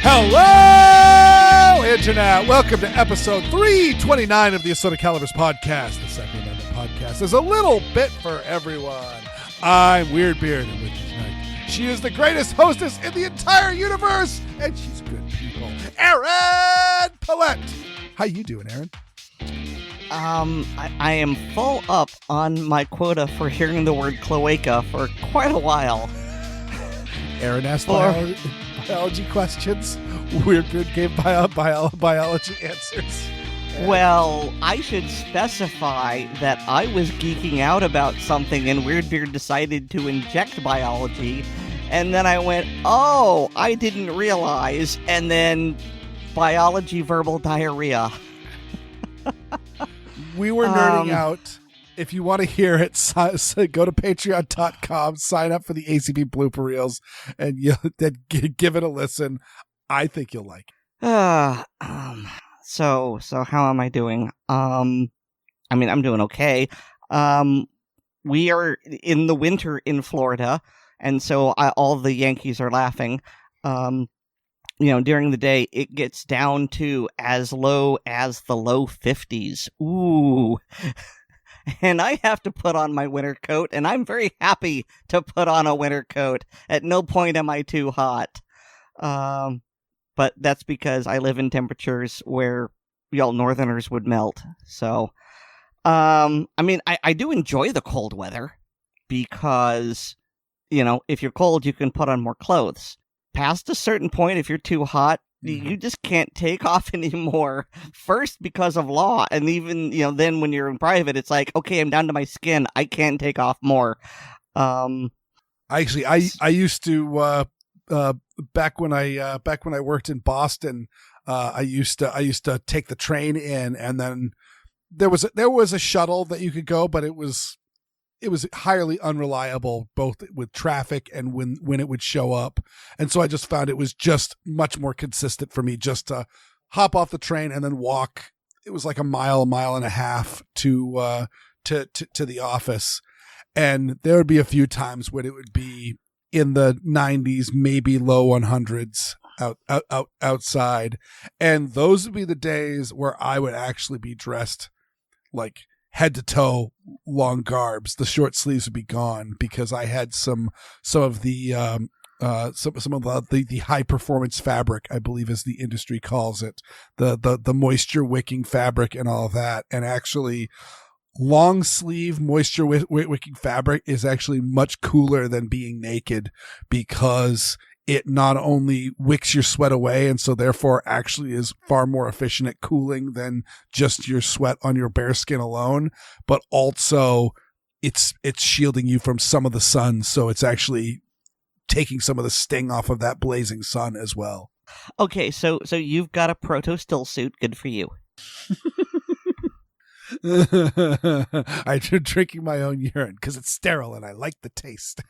Hello, Internet. Welcome to episode 329 of the Assorted Calibers podcast, the Second Amendment podcast. There's a little bit for everyone. I'm Weer'd, and with me tonight, she is the greatest hostess in the entire universe, and she's good people, Aaron Paulette. How you doing, Aaron? I am full up on my quota for hearing the word cloaca for quite a while. Aaron asked biology questions. Weer'd gave biology answers. Well, I should specify that I was geeking out about something and Weer'd decided to inject biology, and then I went, oh, I didn't realize, and then biology verbal diarrhea. We were nerding out. If you want to hear it, go to patreon.com, sign up for the ACB blooper reels, and give it a listen. I think you'll like it. So how am I doing? I'm doing okay. We are in the winter in Florida, and so all the Yankees are laughing. During the day, it gets down to as low as the low 50s. Ooh. And I have to put on my winter coat, and I'm very happy to put on a winter coat. At no point am I too hot. But that's because I live in temperatures where y'all northerners would melt. So, I do enjoy the cold weather because, if you're cold, you can put on more clothes. Past a certain point, if you're too hot, you just can't take off anymore. First, because of law, and even then when you're in private, it's like, okay, I'm down to my skin. I can't take off more. Actually, I used to back when I worked in Boston, I used to take the train in, and then there was a shuttle that you could go, but it was highly unreliable, both with traffic and when it would show up. And so I just found it was just much more consistent for me just to hop off the train and then walk. It was like a mile and a half to the office. And there would be a few times when it would be in the 90s, maybe low 100s outside. And those would be the days where I would actually be dressed like head to toe long garbs. The short sleeves would be gone because I had some of the high performance fabric, I believe as the industry calls it, the moisture wicking fabric and all of that. And actually long sleeve moisture wicking fabric is actually much cooler than being naked because it not only wicks your sweat away, and so therefore actually is far more efficient at cooling than just your sweat on your bare skin alone, but also it's shielding you from some of the sun, so it's actually taking some of the sting off of that blazing sun as well. Okay, so you've got a proto still suit. Good for you. I'm drinking my own urine because it's sterile and I like the taste.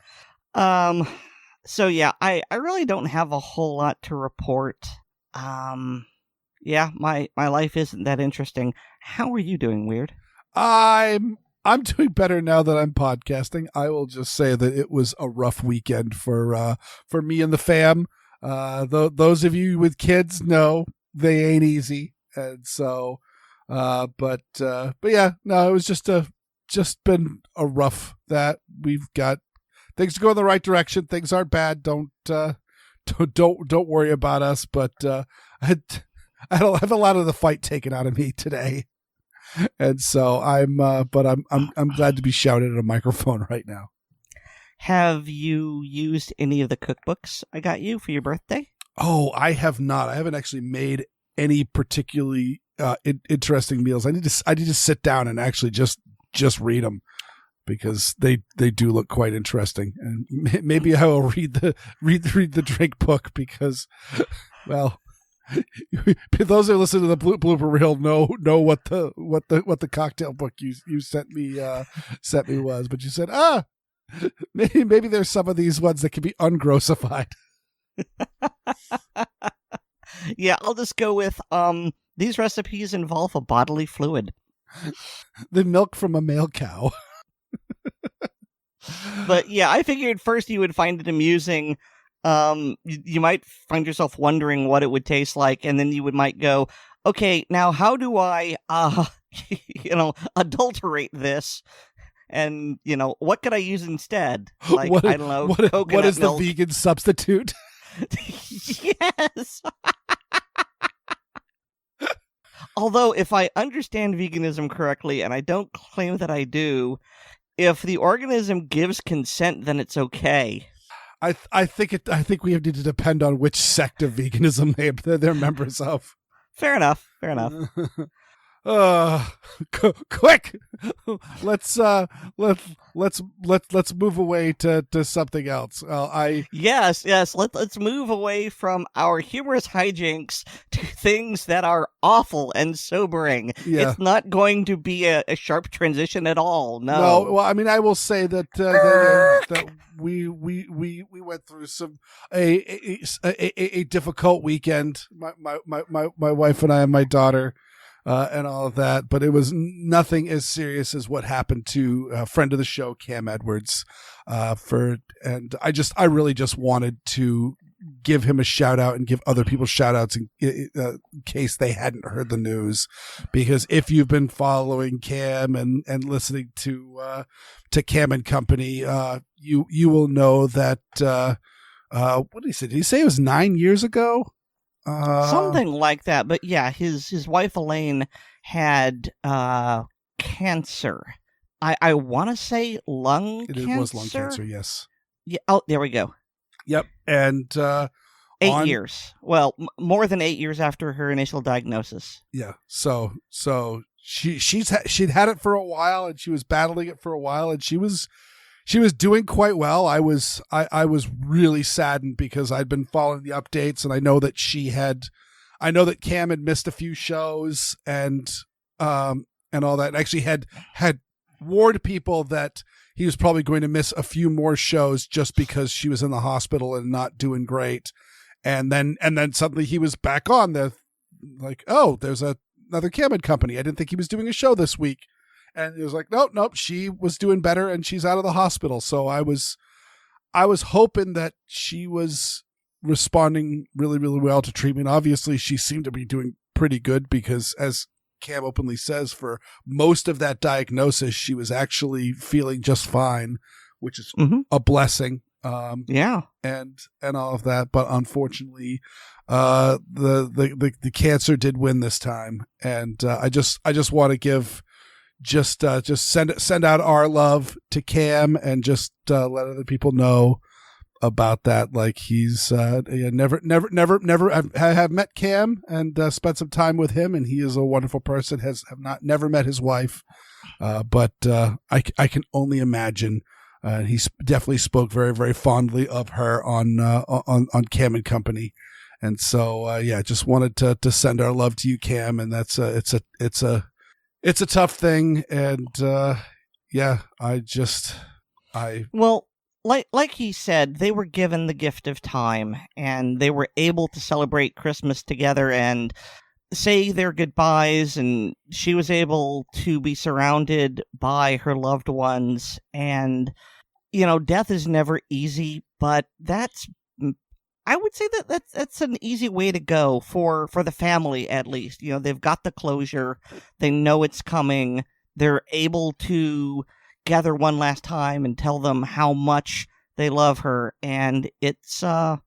So yeah, I really don't have a whole lot to report. Yeah, my life isn't that interesting. How are you doing, Weer'd? I'm doing better now that I'm podcasting. I will just say that it was a rough weekend for me and the fam. Those of you with kids know they ain't easy, and so but yeah, no, it was just been a rough that we've got. Things go in the right direction. Things aren't bad. Don't worry about us. But I have a lot of the fight taken out of me today, and so I'm glad to be shouted at a microphone right now. Have you used any of the cookbooks I got you for your birthday? Oh, I have not. I haven't actually made any particularly interesting meals. I need to sit down and actually just read them, because they do look quite interesting, and maybe I will read the drink book because, well, Those who listen to the blooper reel know what the cocktail book you sent me was. But you said, maybe there's some of these ones that can be ungrossified. Yeah, I'll just go with these recipes involve a bodily fluid. The milk from a male cow. But yeah, I figured first you would find it amusing. You might find yourself wondering what it would taste like, and then you might go, okay, now how do I, adulterate this? And, what could I use instead? Like, I don't know, coconut what is milk. The vegan substitute? Yes. Although, if I understand veganism correctly, and I don't claim that I do, if the organism gives consent, then it's okay. I think we need to depend on which sect of veganism they're members of. Fair enough. Quick! Let's move away to something else. Yes. Let's move away from our humorous hijinks to things that are awful and sobering. Yeah. It's not going to be a sharp transition at all. No. Well, I mean, I will say that we went through a difficult weekend. My wife and I and my daughter. And all of that, but it was nothing as serious as what happened to a friend of the show, Cam Edwards. I really just wanted to give him a shout out and give other people shout outs in case they hadn't heard the news, because if you've been following Cam and listening to Cam and Company, you will know that what did he say? Did he say it was 9 years ago? Something like that, but yeah, his wife Elaine had cancer. I want to say lung cancer. It was lung cancer, yes. Yeah. Oh, there we go. Yep, and 8 years. Well, more than 8 years after her initial diagnosis. Yeah. So she'd had it for a while, and she was battling it for a while, and she was doing quite well. I was really saddened because I'd been following the updates, and I know that Cam had missed a few shows and all that, and actually had warned people that he was probably going to miss a few more shows just because she was in the hospital and not doing great. And then suddenly he was back on there's another Cam and Company. I didn't think he was doing a show this week. And it was like, nope, she was doing better and she's out of the hospital. So I was hoping that she was responding really, really well to treatment. Obviously, she seemed to be doing pretty good because, as Cam openly says, for most of that diagnosis, she was actually feeling just fine, which is a blessing. Yeah. And all of that. But unfortunately, the cancer did win this time. And I just want to give just send out our love to Cam and just let other people know about that. Like, he's never I have met Cam and spent some time with him, and he is a wonderful person. Never met his wife, but I can only imagine. He definitely spoke very, very fondly of her on Cam and Company. And so just wanted to send our love to you, Cam, and that's it's a tough thing, and well, like he said, they were given the gift of time, and they were able to celebrate Christmas together and say their goodbyes, and she was able to be surrounded by her loved ones. And death is never easy, but I would say that's an easy way to go for the family, at least. They've got the closure. They know it's coming. They're able to gather one last time and tell them how much they love her. And it's, in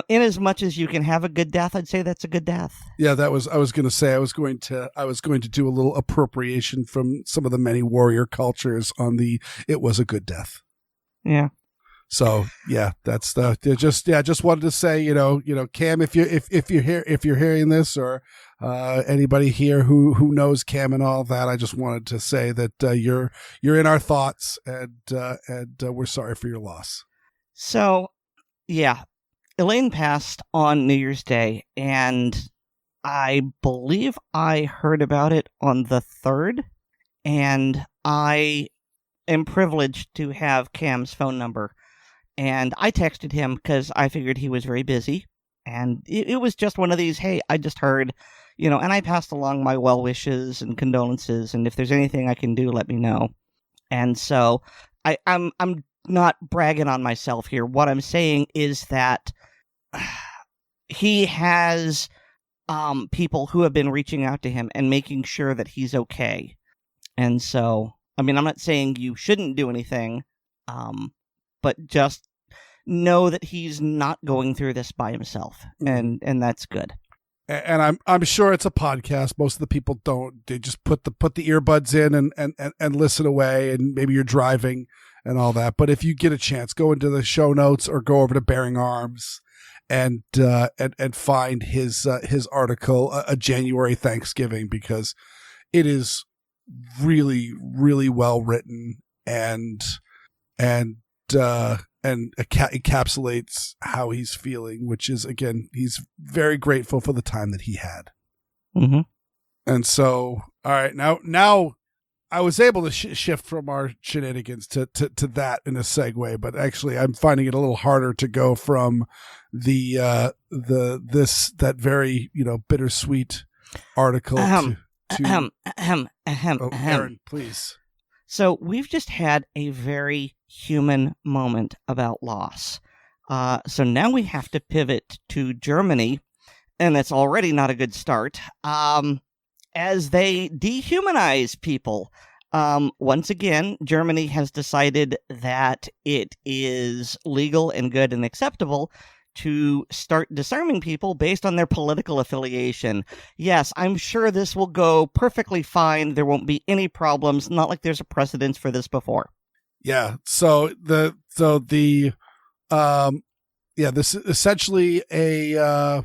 as much as you can have a good death, I'd say that's a good death. Yeah, I was going to do a little appropriation from some of the many warrior cultures on it was a good death. Yeah. So yeah, that's just wanted to say, Cam, if you're hearing this, or anybody here who knows Cam and all that, I just wanted to say that you're in our thoughts, and we're sorry for your loss. So yeah, Elaine passed on New Year's Day, and I believe I heard about it on the 3rd, and I am privileged to have Cam's phone number. And I texted him because I figured he was very busy. And it was just one of these, hey, I just heard, and I passed along my well wishes and condolences. And if there's anything I can do, let me know. And so I'm not bragging on myself here. What I'm saying is that he has people who have been reaching out to him and making sure that he's okay. And so, I mean, I'm not saying you shouldn't do anything, but just know that he's not going through this by himself, and that's good. And I'm sure it's a podcast. Most of the people don't. They just put the earbuds in and listen away, and maybe you're driving and all that. But if you get a chance, go into the show notes or go over to Bearing Arms and find his article, a January Thanksgiving, because it is really, really well written and encapsulates how he's feeling, which is, again, he's very grateful for the time that he had. Mm-hmm. And so, all right, now I was able to shift from our shenanigans to that in a segue, but actually I'm finding it a little harder to go from that very, bittersweet article to Aaron, please. So we've just had a very human moment about loss. So now we have to pivot to Germany, and that's already not a good start, as they dehumanize people. Once again, Germany has decided that it is legal and good and acceptable to start disarming people based on their political affiliation. Yes, I'm sure this will go perfectly fine. There won't be any problems. Not like there's a precedence for this before. Yeah. This is essentially a.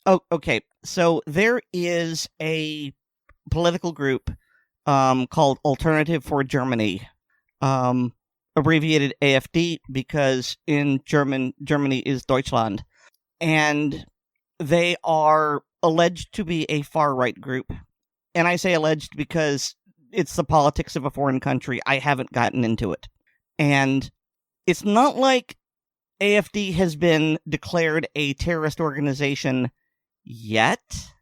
Oh, okay. So there is a political group called Alternative for Germany. Abbreviated AfD, because in Germany is Deutschland. And they are alleged to be a far-right group. And I say alleged because it's the politics of a foreign country. I haven't gotten into it. And it's not like AfD has been declared a terrorist organization yet,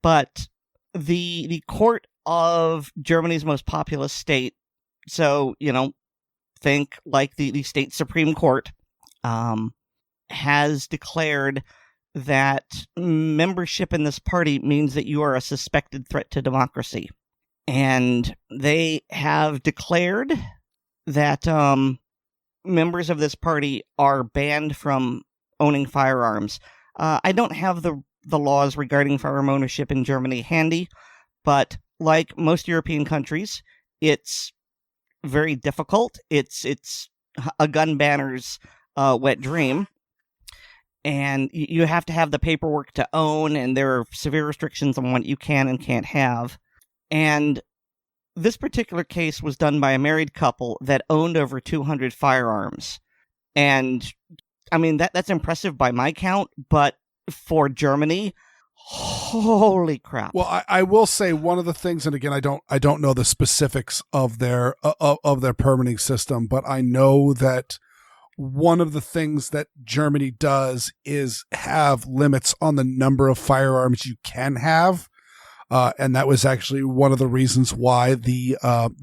but the court of Germany's most populous state, so, think like the state Supreme Court, has declared that membership in this party means that you are a suspected threat to democracy. And they have declared that members of this party are banned from owning firearms. I don't have the laws regarding firearm ownership in Germany handy, but like most European countries, it's very difficult. It's a gun banner's wet dream. And you have to have the paperwork to own, and there are severe restrictions on what you can and can't have. And this particular case was done by a married couple that owned over 200 firearms. And, I mean, that's impressive by my count, but for Germany, holy crap. Well, I will say one of the things, and again, I don't know the specifics of their permitting system, but I know that one of the things that Germany does is have limits on the number of firearms you can have. And that was actually one of the reasons why the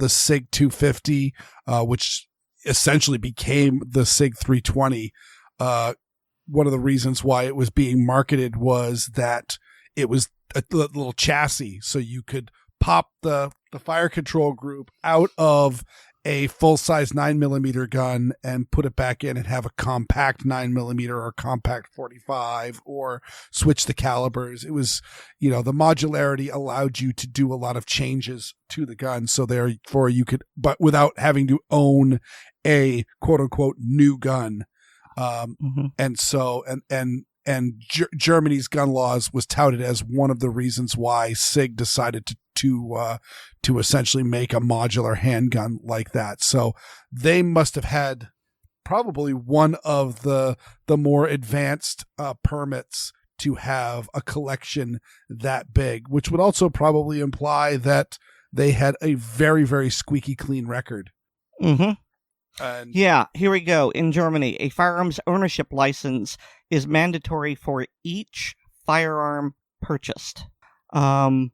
SIG 250, which essentially became the SIG 320, one of the reasons why it was being marketed was that it was a little chassis, so you could pop the fire control group out of a full-size 9mm gun and put it back in and have a compact 9mm or compact 45 or switch the calibers. It was, the modularity allowed you to do a lot of changes to the gun. So therefore you could, but without having to own a quote unquote new gun. And so, and Germany's gun laws was touted as one of the reasons why SIG decided to essentially make a modular handgun like that. So they must have had probably one of the more advanced permits to have a collection that big, which would also probably imply that they had a very, very squeaky clean record. Mm-hmm. And yeah, here we go. In Germany, a firearms ownership license is mandatory for each firearm purchased. And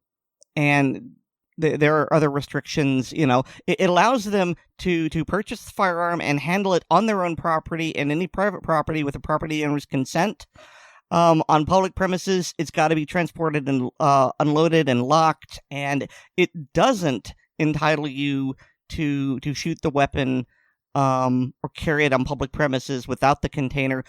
there are other restrictions. It allows them to purchase the firearm and handle it on their own property and any private property with the property owner's consent. On public premises, it's got to be transported and unloaded and locked, and it doesn't entitle you to shoot the weapon or carry it on public premises without the container.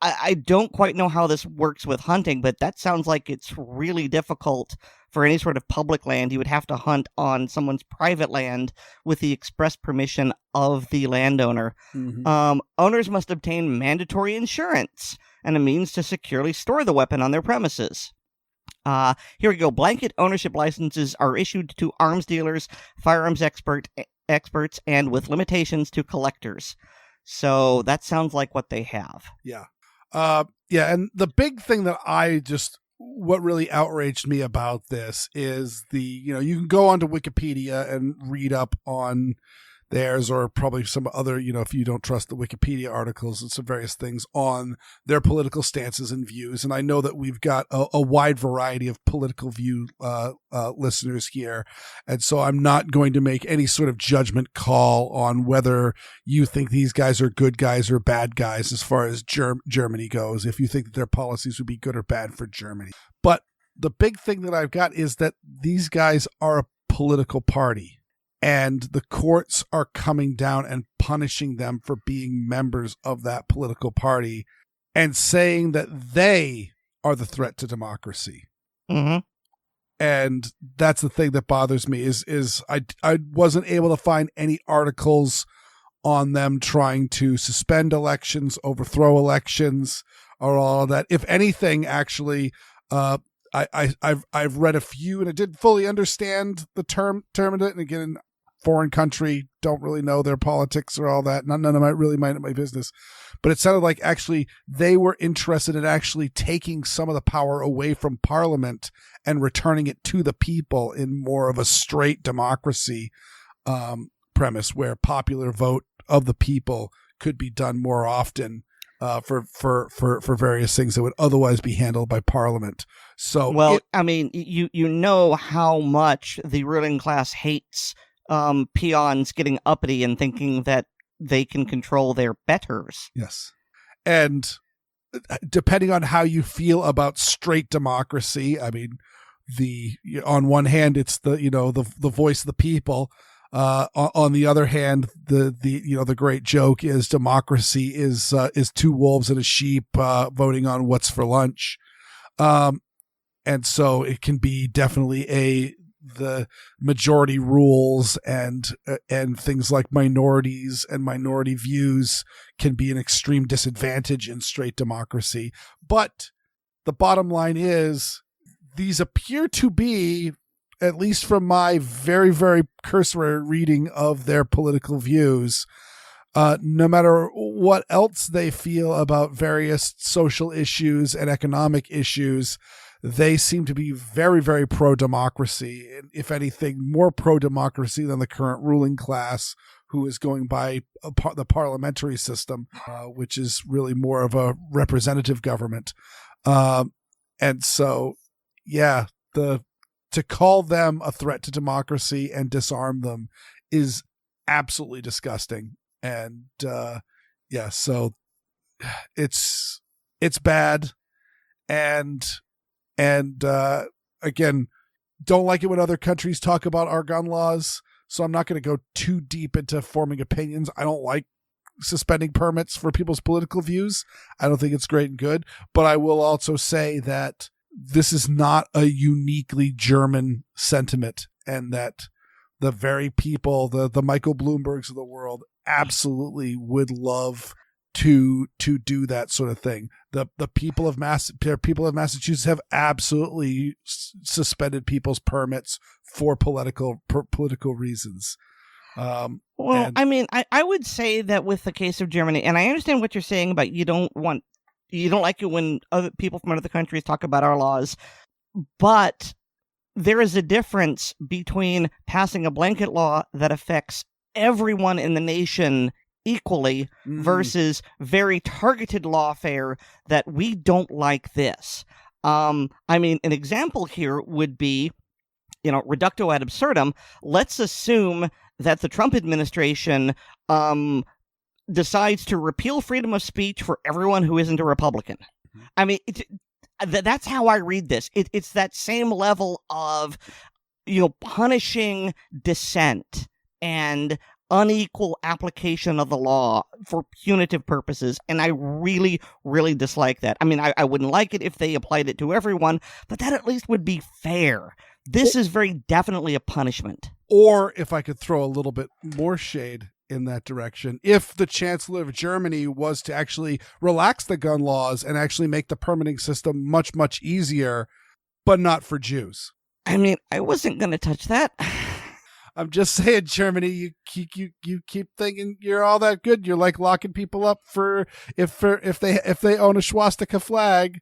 I don't quite know how this works with hunting, but that sounds like it's really difficult for any sort of public land. You would have to hunt on someone's private land with the express permission of the landowner. Mhm. Owners must obtain mandatory insurance and a means to securely store the weapon on their premises. Here we go. Blanket ownership licenses are issued to arms dealers, firearms experts, and with limitations to collectors. So that sounds like what they have. Yeah. And the big thing that what really outraged me about this is you can go onto Wikipedia and read up on theirs, or probably some other, if you don't trust the Wikipedia articles and some various things on their political stances and views. And I know that we've got a wide variety of political view listeners here. And so I'm not going to make any sort of judgment call on whether you think these guys are good guys or bad guys as far as Germany goes, if you think that their policies would be good or bad for Germany. But the big thing that I've got is that these guys are a political party. And the courts are coming down and punishing them for being members of that political party and saying that they are the threat to democracy. Mm-hmm. And that's the thing that bothers me is I wasn't able to find any articles on them trying to suspend elections, overthrow elections, or all of that. If anything, actually, I've read a few and I didn't fully understand the term of it. And again, foreign country, don't really know their politics or all that. None of my really mind my business. But it sounded like actually they were interested in actually taking some of the power away from Parliament and returning it to the people in more of a straight democracy premise, where popular vote of the people could be done more often for various things that would otherwise be handled by Parliament. So, you know how much the ruling class hates peons getting uppity and thinking that they can control their betters. Yes. And depending on how you feel about straight democracy, I mean, on one hand, it's the voice of the people. On the other hand, the great joke is democracy is two wolves and a sheep voting on what's for lunch. And so it can be definitely the majority rules and things like minorities and minority views can be an extreme disadvantage in straight democracy. But the bottom line is these appear to be, at least from my very, very cursory reading of their political views, no matter what else they feel about various social issues and economic issues, they seem to be very, very pro-democracy, and if anything, more pro-democracy than the current ruling class, who is going by the parliamentary system, which is really more of a representative government. And so, yeah, to call them a threat to democracy and disarm them is absolutely disgusting. And so it's bad. And again, don't like it when other countries talk about our gun laws, so I'm not going to go too deep into forming opinions. I don't like suspending permits for people's political views. I don't think it's great and good, but I will also say that this is not a uniquely German sentiment, and that the very people, the Michael Bloombergs of the world, absolutely would love to do that sort of thing. The people of Massachusetts have absolutely suspended people's permits for political reasons. I would say that with the case of Germany, and I understand what you're saying about you don't want You don't like it when other people from other countries talk about our laws. But there is a difference between passing a blanket law that affects everyone in the nation equally versus very targeted lawfare that we don't like this. I mean, an example here would be, reducto ad absurdum. Let's assume that the Trump administration decides to repeal freedom of speech for everyone who isn't a Republican. I mean, that's how I read this. It's that same level of, punishing dissent and unequal application of the law for punitive purposes. And I really, really dislike that. I mean, I wouldn't like it if they applied it to everyone, but that at least would be fair. This is very definitely a punishment. Or if I could throw a little bit more shade in that direction, if the Chancellor of Germany was to actually relax the gun laws and actually make the permitting system much, much easier, but not for Jews. I mean, I wasn't going to touch that. I'm just saying, Germany, you keep thinking you're all that good. You're like locking people up for if they own a swastika flag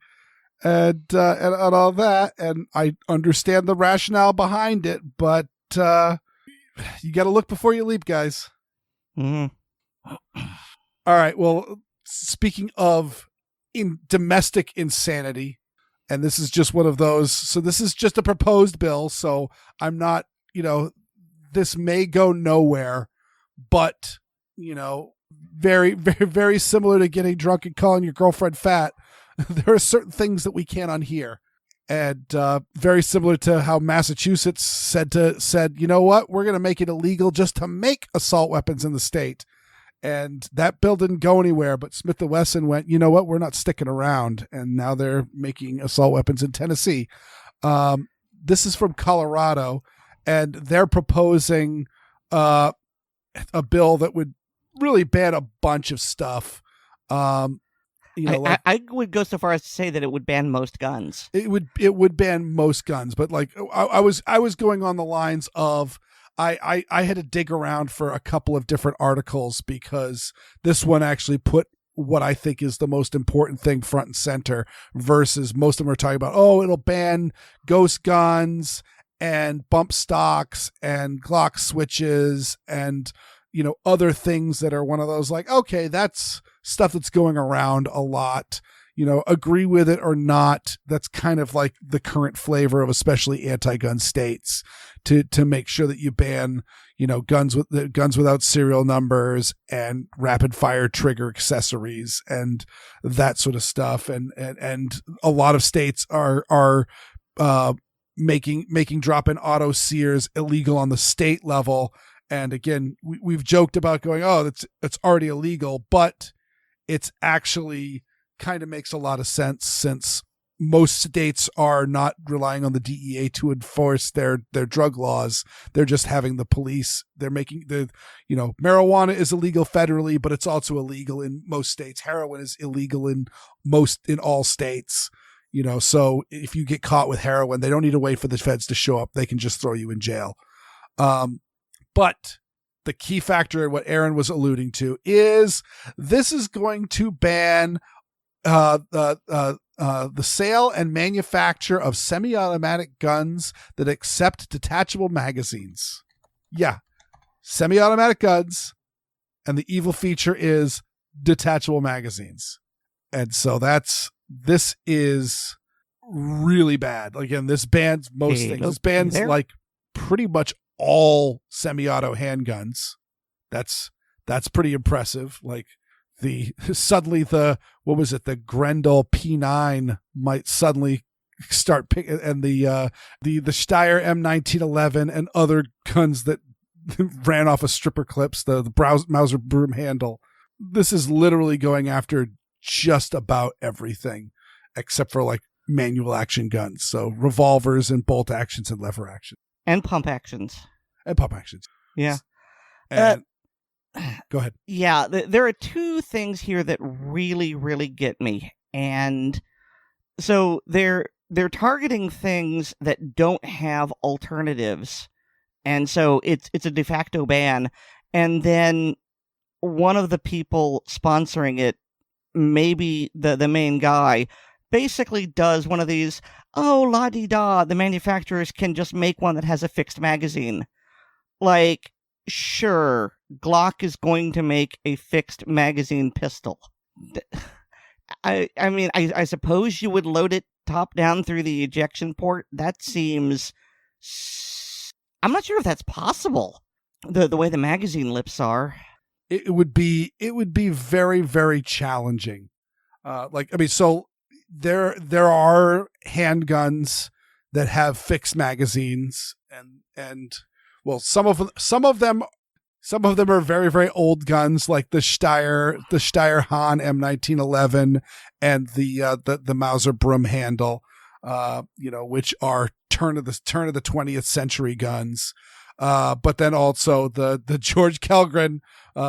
and all that. And I understand the rationale behind it, but you got to look before you leap, guys. Mm-hmm. All right. Well, speaking of domestic insanity, and this is just one of those. So this is just a proposed bill. So I'm not, this may go nowhere, but, very, very, very similar to getting drunk and calling your girlfriend fat. There are certain things that we can't unhear. And very similar to how Massachusetts said, you know what, we're going to make it illegal just to make assault weapons in the state. And that bill didn't go anywhere, but Smith & Wesson went, you know what, we're not sticking around. And now they're making assault weapons in Tennessee. This is from Colorado, and they're proposing a bill that would really ban a bunch of stuff. I would go so far as to say that it would ban most guns. It would ban most guns, but like I was going on the lines of I had to dig around for a couple of different articles because this one actually put what I think is the most important thing front and center versus most of them are talking about, it'll ban ghost guns and bump stocks and Glock switches and other things that are one of those like, okay, that's stuff that's going around a lot, agree with it or not. That's kind of like the current flavor of especially anti-gun states to make sure that you ban, guns without serial numbers and rapid fire trigger accessories and that sort of stuff. And a lot of states are making drop-in auto sears illegal on the state level. And again, we've joked about going, it's already illegal, but it's actually kind of makes a lot of sense since most states are not relying on the DEA to enforce their drug laws. They're just having the police. They're making marijuana is illegal federally, but it's also illegal in most states. Heroin is illegal in all states. So if you get caught with heroin, they don't need to wait for the feds to show up. They can just throw you in jail. But the key factor in what Aaron was alluding to is this is going to ban the sale and manufacture of semi-automatic guns that accept detachable magazines. Yeah, semi-automatic guns, and the evil feature is detachable magazines. And so this is really bad. Again, this bans most things. This bans like pretty much all semi-auto handguns. That's pretty impressive. Like the Grendel P9 might suddenly start picking, and the Steyr M1911 and other guns that ran off of stripper clips, the Mauser broom handle. This is literally going after just about everything except for like manual action guns. So revolvers and bolt actions and lever actions. And pump actions. Yeah. And go ahead. Yeah, there are two things here that really, really get me. And so they're targeting things that don't have alternatives. And so it's a de facto ban. And then one of the people sponsoring it maybe the main guy basically does one of these, oh, la-di-da, the manufacturers can just make one that has a fixed magazine. Like, sure, Glock is going to make a fixed magazine pistol. I mean, I suppose you would load it top down through the ejection port. That seems... I'm not sure if that's possible. The way the magazine lips are. It would be very, very challenging. So there are handguns that have fixed magazines, and well, some of them are very, very old guns, like the Steyr Hahn M1911 and the Mauser broom handle, which are turn of the 20th century guns. But then also the George Kellgren,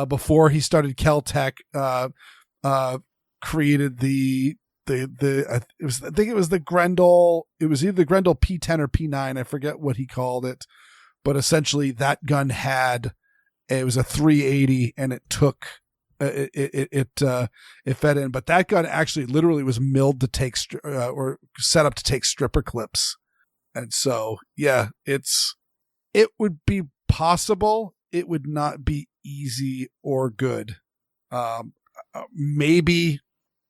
before he started Kel-Tec, created I think it was the Grendel. It was either the Grendel P10 or P9. I forget what he called it, but essentially that gun it was a 380, and it took it fed in. But that gun actually literally was milled to take or set up to take stripper clips, and so yeah, it would be possible. It would not be easy or good. Maybe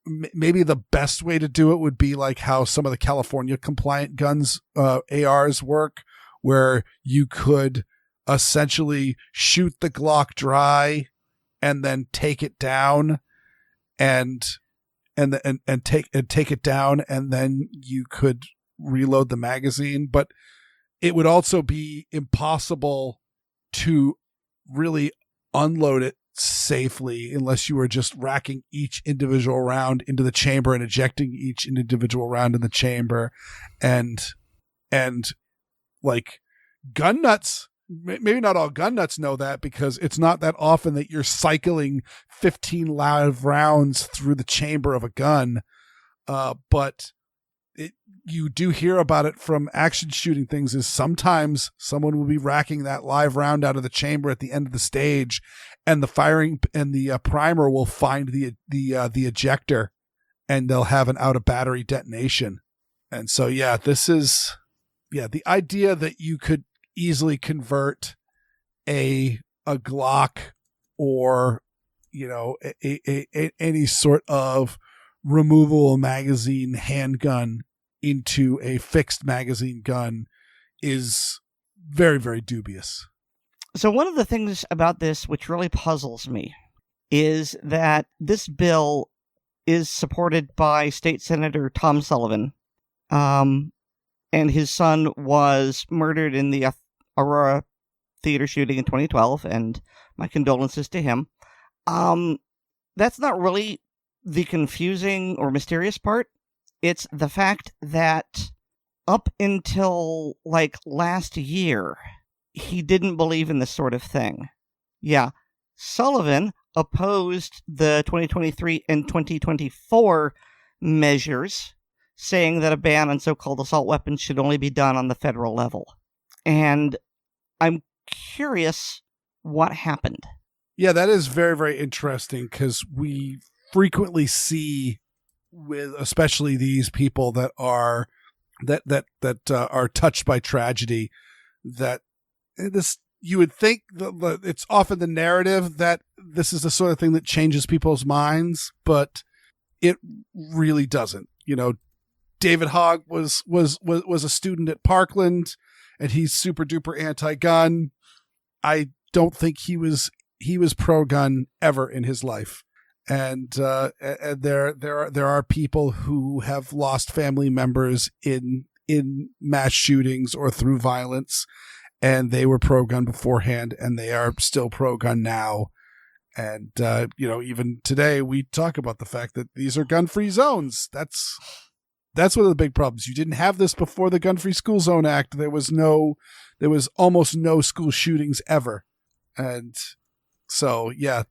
the best way to do it would be like how some of the California compliant guns, ARs work, where you could essentially shoot the Glock dry and then take it down and take it down, and then you could reload the magazine. But it would also be impossible to really unload it safely unless you were just racking each individual round into the chamber and ejecting each individual round in the chamber. And like gun nuts, maybe not all gun nuts know that, because it's not that often that you're cycling 15 live rounds through the chamber of a gun. But you do hear about it from action shooting things, is sometimes someone will be racking that live round out of the chamber at the end of the stage, and the firing and the primer will find the ejector, and they'll have an out of battery detonation. And so, yeah, the idea that you could easily convert a Glock or, any sort of removable magazine handgun into a fixed magazine gun is very, very dubious. So one of the things about this which really puzzles me is that this bill is supported by State Senator Tom Sullivan, and his son was murdered in the Aurora theater shooting in 2012, and my condolences to him. That's not really the confusing or mysterious part. It's the fact that up until like last year, he didn't believe in this sort of thing. Yeah, Sullivan opposed the 2023 and 2024 measures, saying that a ban on so-called assault weapons should only be done on the federal level. And I'm curious what happened. Yeah, that is very, very interesting, because we frequently see with especially these people that are are touched by tragedy, that this, you would think it's often the narrative that this is the sort of thing that changes people's minds, but it really doesn't. David Hogg was a student at Parkland, and he's super duper anti-gun. I don't think he was pro-gun ever in his life. And there are people who have lost family members in mass shootings or through violence, and they were pro-gun beforehand, and they are still pro-gun now. And even today we talk about the fact that these are gun-free zones. That's one of the big problems. You didn't have this before the Gun-Free School Zone Act. There was almost no school shootings ever. And so, yeah,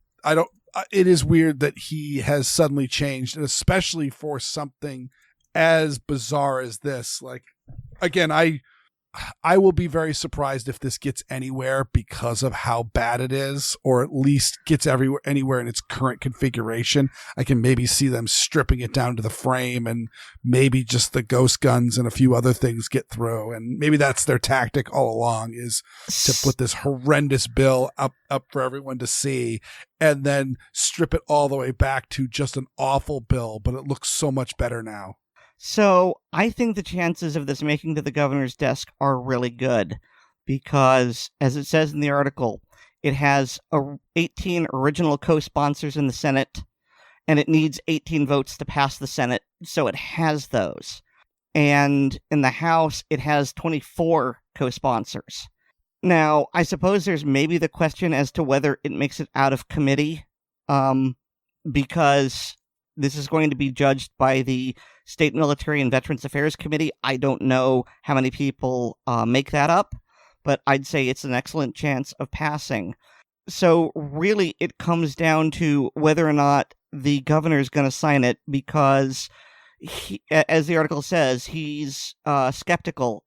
it is weird that he has suddenly changed, and especially for something as bizarre as this. Like, again, I I will be very surprised if this gets anywhere because of how bad it is, or at least gets anywhere in its current configuration. I can maybe see them stripping it down to the frame, and maybe just the ghost guns and a few other things get through. And maybe that's their tactic all along, is to put this horrendous bill up for everyone to see, and then strip it all the way back to just an awful bill, but it looks so much better now. So I think the chances of this making to the governor's desk are really good because, as it says in the article, it has 18 original co-sponsors in the Senate, and it needs 18 votes to pass the Senate, so it has those. And in the House, it has 24 co-sponsors. Now, I suppose there's maybe the question as to whether it makes it out of committee, because this is going to be judged by the State Military and Veterans Affairs Committee. I don't know how many people make that up, but I'd say it's an excellent chance of passing. So really, it comes down to whether or not the governor is going to sign it, because, as the article says, he's skeptical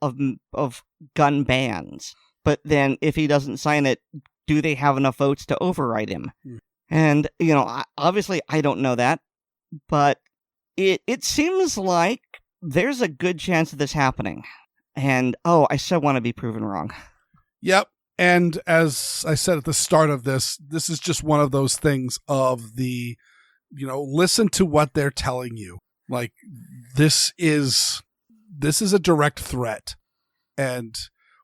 of gun bans. But then if he doesn't sign it, do they have enough votes to override him? And, obviously I don't know that. But it seems like there's a good chance of this happening. And, I so want to be proven wrong. Yep. And as I said at the start of this is just one of those things of the, listen to what they're telling you. Like, this is a direct threat. And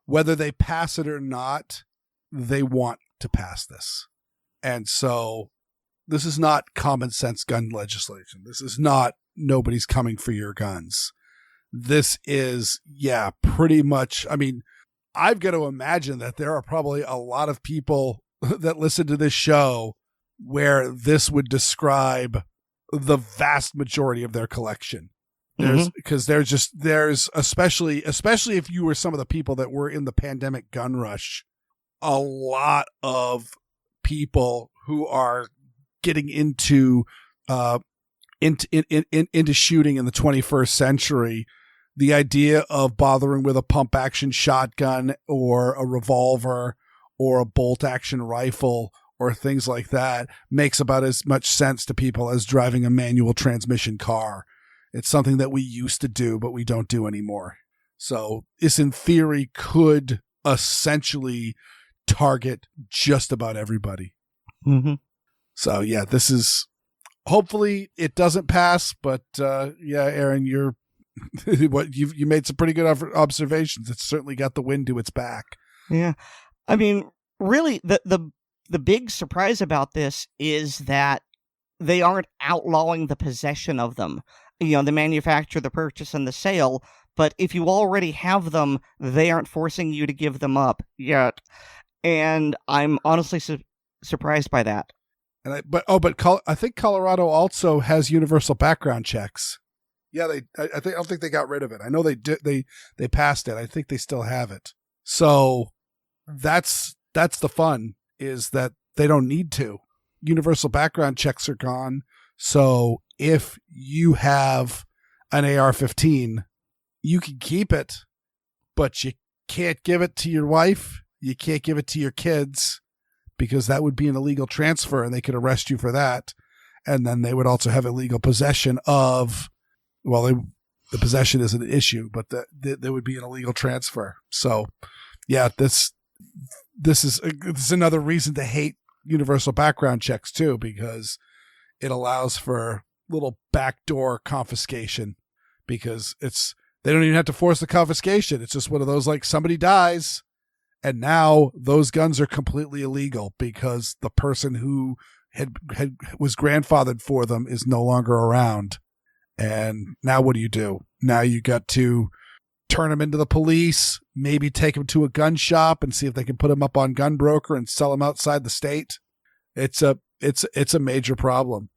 whether they pass it or not, they want to pass this. And so this is not common sense gun legislation. This is not nobody's coming for your guns. This is, pretty much. I mean, I've got to imagine that there are probably a lot of people that listen to this show where this would describe the vast majority of their collection. Because there's especially if you were some of the people that were in the pandemic gun rush, a lot of people who are getting into shooting in the 21st century, the idea of bothering with a pump action shotgun or a revolver or a bolt action rifle or things like that makes about as much sense to people as driving a manual transmission car. It's something that we used to do, but we don't do anymore. So this, in theory, could essentially target just about everybody. Mm-hmm. So, this is, hopefully it doesn't pass, but Aaron, you made some pretty good observations. It's certainly got the wind to its back. Yeah. I mean, really, the big surprise about this is that they aren't outlawing the possession of them. The manufacture, the purchase, and the sale. But if you already have them, they aren't forcing you to give them up yet. And I'm honestly surprised by that. And I think Colorado also has universal background checks. Yeah, I don't think they got rid of it. I know they did. They passed it. I think they still have it. So that's the fun, is that they don't need to. Universal background checks are gone. So if you have an AR-15, you can keep it, but you can't give it to your wife. You can't give it to your kids, because that would be an illegal transfer and they could arrest you for that. And then they would also have illegal possession of, the possession is an issue, but there would be an illegal transfer. So this is another reason to hate universal background checks too, because it allows for little backdoor confiscation, because they don't even have to force the confiscation. It's just one of those, like, somebody dies, and now those guns are completely illegal because the person who was grandfathered for them is no longer around. And now what do? Now you got to turn them into the police, maybe take them to a gun shop and see if they can put them up on Gun Broker and sell them outside the state. It's a major problem.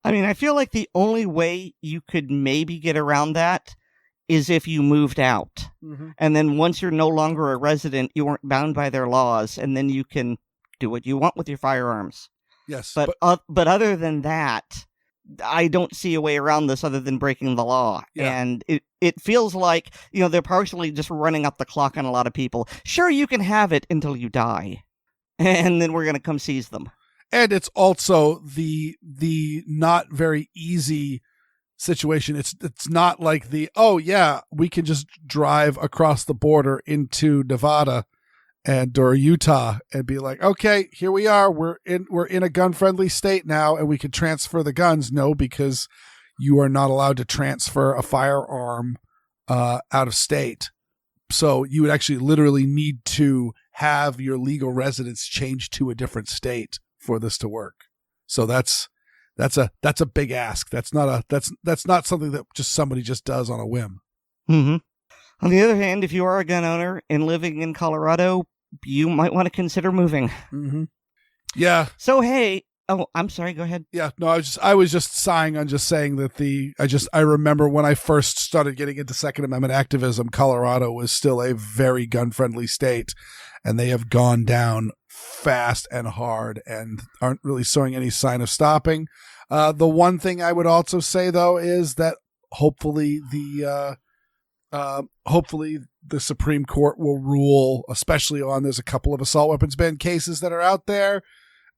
I mean, I feel like the only way you could maybe get around that is if you moved out. Mm-hmm. And then once you're no longer a resident, you weren't bound by their laws, and then you can do what you want with your firearms. Yes. But other than that, I don't see a way around this other than breaking the law. Yeah. And it feels like, they're partially just running up the clock on a lot of people. Sure, you can have it until you die. And then we're going to come seize them. And it's also the not very easy situation. It's not like we can just drive across the border into Nevada or Utah and be like, okay, here we are. We're in a gun-friendly state now, and we can transfer the guns. No, because you are not allowed to transfer a firearm out of state. So you would actually literally need to have your legal residence changed to a different state for this to work. So that's a big ask. That's not something that somebody just does on a whim. Mm-hmm. On the other hand, if you are a gun owner and living in Colorado, you might want to consider moving. Mm-hmm. Yeah. So, hey, I'm sorry, go ahead. Yeah, no, I was just sighing on just saying that I remember when I first started getting into Second Amendment activism, Colorado was still a very gun-friendly state, and they have gone down fast and hard and aren't really showing any sign of stopping. The one thing I would also say, though, is that hopefully the Supreme Court will rule, especially on there's a couple of assault weapons ban cases that are out there,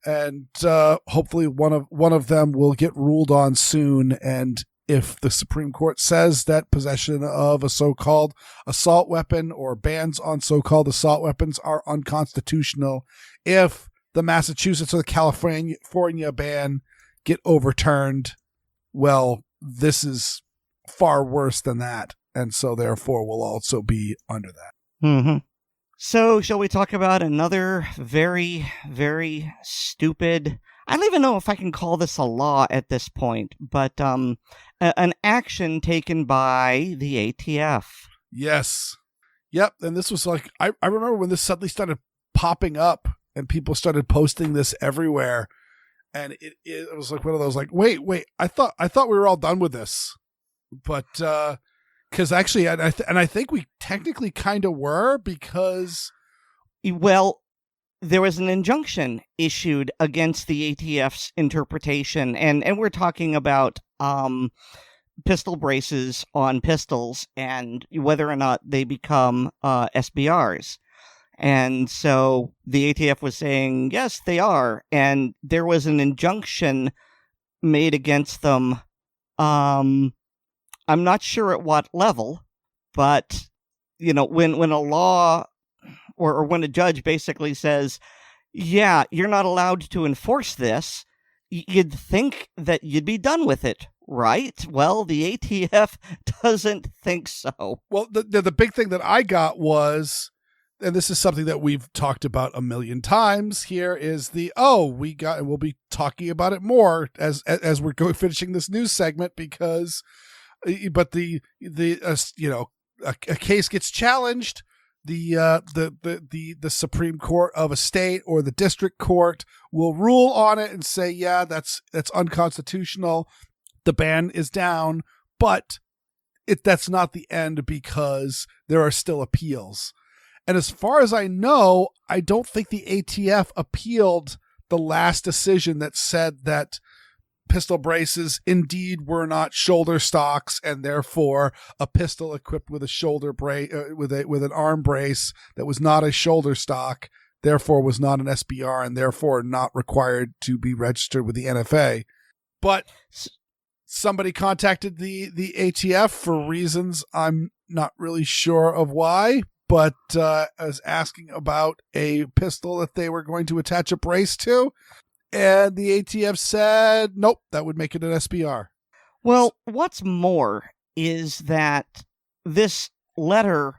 and hopefully one of them will get ruled on soon. And if the Supreme Court says that possession of a so-called assault weapon or bans on so-called assault weapons are unconstitutional, if the Massachusetts or the California ban get overturned, well, this is far worse than that. And so therefore will also be under that. Mm-hmm. So shall we talk about another very, very stupid, I don't even know if I can call this a law at this point, but an action taken by the ATF. Yes. Yep. And this was like, I remember when this suddenly started popping up and people started posting this everywhere. And it was like one of those like, wait, I thought we were all done with this. But, because actually, I think we technically kind of were, because... Well, there was an injunction issued against the ATF's interpretation, and we're talking about pistol braces on pistols and whether or not they become SBRs. And so the ATF was saying, yes, they are. And there was an injunction made against them. I'm not sure at what level, but, when a law or when a judge basically says, yeah, you're not allowed to enforce this, you'd think that you'd be done with it, right? Well, the ATF doesn't think so. Well, the big thing that I got was, and this is something that we've talked about a million times here, is we'll be talking about it more as we're finishing this news segment, because but a case gets challenged, the Supreme Court of a state or the district court will rule on it and say, yeah, that's unconstitutional, the ban is down, but that's not the end, because there are still appeals. And as far as I know, I don't think the ATF appealed the last decision that said that pistol braces indeed were not shoulder stocks, and therefore a pistol equipped with a shoulder brace with an arm brace that was not a shoulder stock therefore was not an SBR and therefore not required to be registered with the NFA. But somebody contacted the ATF for reasons I'm not really sure of why, but was asking about a pistol that they were going to attach a brace to. And the ATF said, nope, that would make it an SBR. Well, what's more is that this letter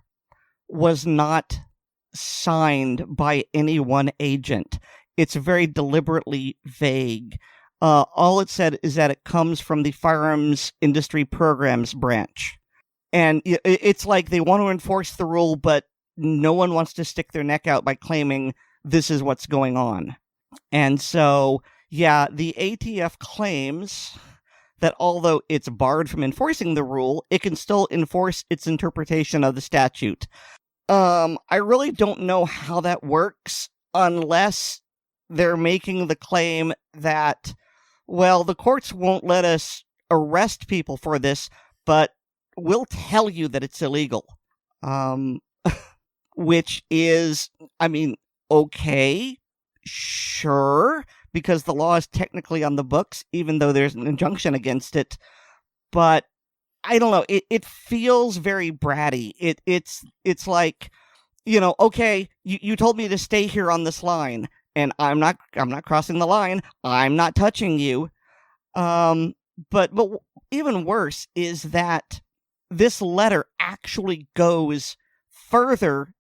was not signed by any one agent. It's very deliberately vague. All it said is that it comes from the Firearms Industry Programs branch. And it's like they want to enforce the rule, but no one wants to stick their neck out by claiming this is what's going on. And so, yeah, the ATF claims that although it's barred from enforcing the rule, it can still enforce its interpretation of the statute. I really don't know how that works unless they're making the claim that, well, the courts won't let us arrest people for this, but we'll tell you that it's illegal. Which is, I mean, okay, sure, because the law is technically on the books, even though there's an injunction against it. But I don't know. It feels very bratty. It's like, okay, you told me to stay here on this line, and I'm not crossing the line. I'm not touching you. But even worse is that this letter actually goes further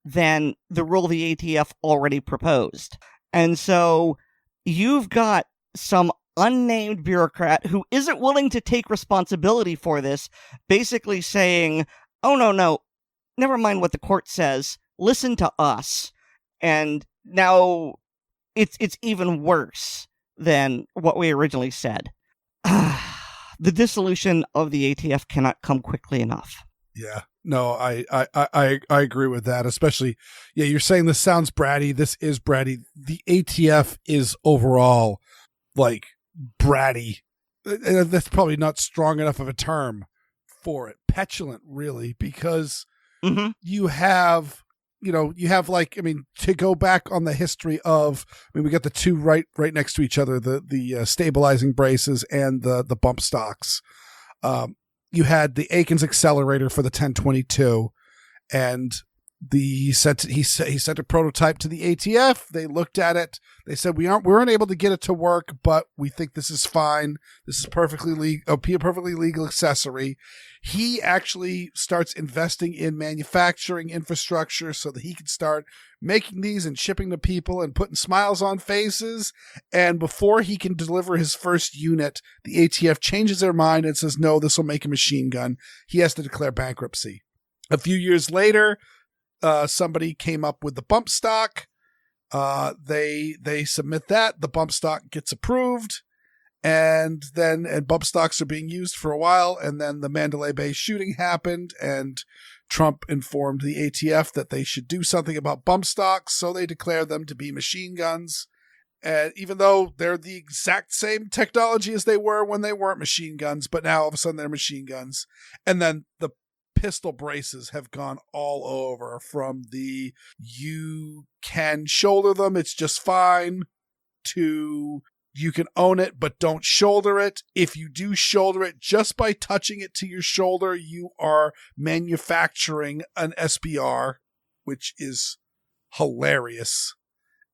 than the rule the ATF already proposed. And so you've got some unnamed bureaucrat who isn't willing to take responsibility for this, basically saying, oh, no, never mind what the court says, listen to us. And now it's even worse than what we originally said. The dissolution of the ATF cannot come quickly enough. Yeah, no, I agree with that. Especially, yeah, you're saying this sounds bratty. This is bratty. The ATF is overall like bratty. That's probably not strong enough of a term for it. Petulant, really, because you have like, I mean, to go back on the history of, I mean, we got the two right next to each other, the stabilizing braces and the bump stocks. You had the Aikens accelerator for the 1022, and he sent a prototype to the ATF. They looked at it. They said, we weren't able to get it to work, but we think this is fine. This is perfectly legal accessory. He actually starts investing in manufacturing infrastructure so that he can start making these and shipping to people and putting smiles on faces. And before he can deliver his first unit, the ATF changes their mind and says, no, this will make a machine gun. He has to declare bankruptcy. A few years later, somebody came up with the bump stock. They submit that. The bump stock gets approved. And bump stocks are being used for a while. And then the Mandalay Bay shooting happened, and Trump informed the ATF that they should do something about bump stocks. So they declared them to be machine guns. And even though they're the exact same technology as they were when they weren't machine guns, but now all of a sudden they're machine guns. And then the pistol braces have gone all over, from the you can shoulder them, it's just fine, to you can own it, but don't shoulder it. If you do shoulder it, just by touching it to your shoulder, you are manufacturing an SBR, which is hilarious.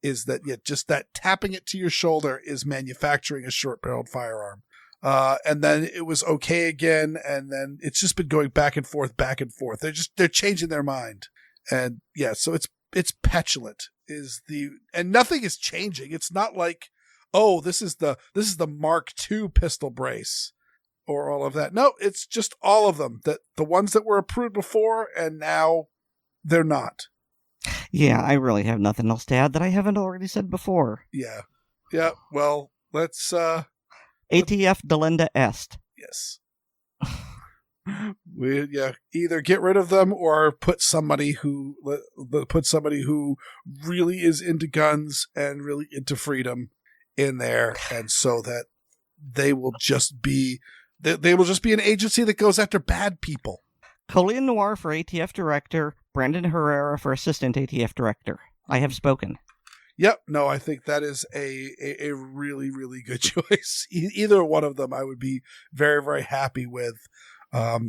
Is that, yeah, just that tapping it to your shoulder is manufacturing a short-barreled firearm. And then it was okay again, and then it's just been going back and forth. They're changing their mind. And yeah, so it's petulant and nothing is changing. It's not like, oh, this is the Mark II pistol brace or all of that. No, it's just all of them, that the ones that were approved before, and now they're not. Yeah, I really have nothing else to add that I haven't already said before. Yeah. Well, let's ATF delenda est. Yes. Either get rid of them or put somebody who really is into guns and really into freedom in there, and so that they will just be an agency that goes after bad people. Colleen Noir for ATF director, Brandon Herrera for assistant ATF director. I have spoken. Yep. No, I think that is a really, really good choice. Either one of them I would be very, very happy with. Or,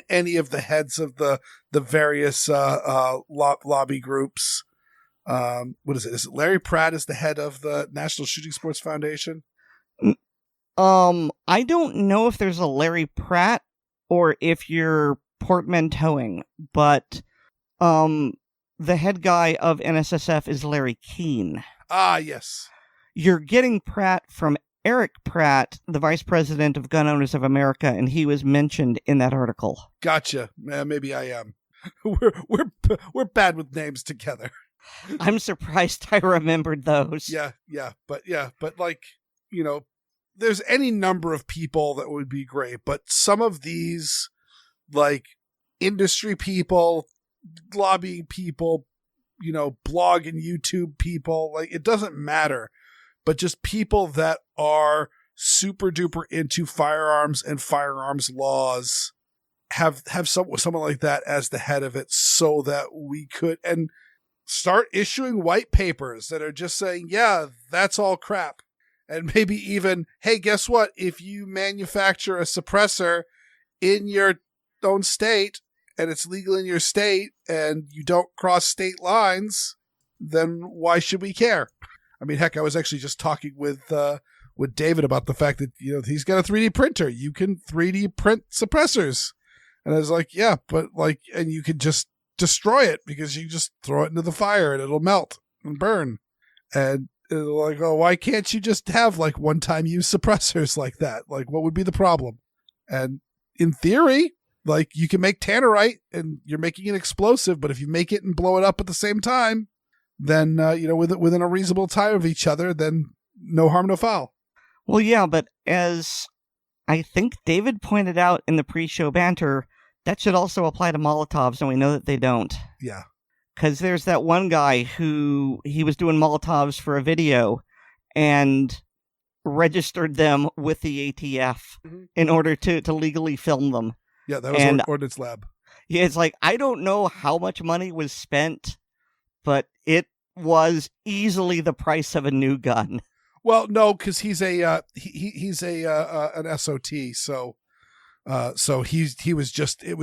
any of the heads of the various lobby groups. What is it? Is it Larry Pratt is the head of the National Shooting Sports Foundation? I don't know if there's a Larry Pratt or if you're portmanteauing, but the head guy of NSSF is Larry Keane. Ah, yes. You're getting Pratt from Eric Pratt, the vice president of Gun Owners of America, and he was mentioned in that article. Gotcha. Maybe I am. We're bad with names together. I'm surprised I remembered those. Yeah, but like, there's any number of people that would be great, but some of these, like, industry people, lobbying people, blog and YouTube people, like, it doesn't matter. but just people that are super duper into firearms and firearms laws have someone like that as the head of it, so that we could and start issuing white papers that are just saying, yeah, that's all crap. And maybe even, hey, guess what? If you manufacture a suppressor in your own state and it's legal in your state and you don't cross state lines, then why should we care? I mean, heck, I was actually just talking with David about the fact that, he's got a 3D printer. You can 3D print suppressors. And I was like, yeah, but and you could just destroy it because you just throw it into the fire and it'll melt and burn. And like, oh, why can't you just have one-time use suppressors like that? What would be the problem? And in theory, you can make tannerite and you're making an explosive, but if you make it and blow it up at the same time, then, within a reasonable time of each other, then no harm, no foul. Well, yeah, but as I think David pointed out in the pre-show banter, that should also apply to Molotovs, and we know that they don't. Yeah. Because there's that one guy who he was doing Molotovs for a video and registered them with the ATF in order to legally film them. Yeah, that was Ordnance Lab. Yeah, it's I don't know how much money was spent, but it was easily the price of a new gun. Well, no, because he's an SOT, so it was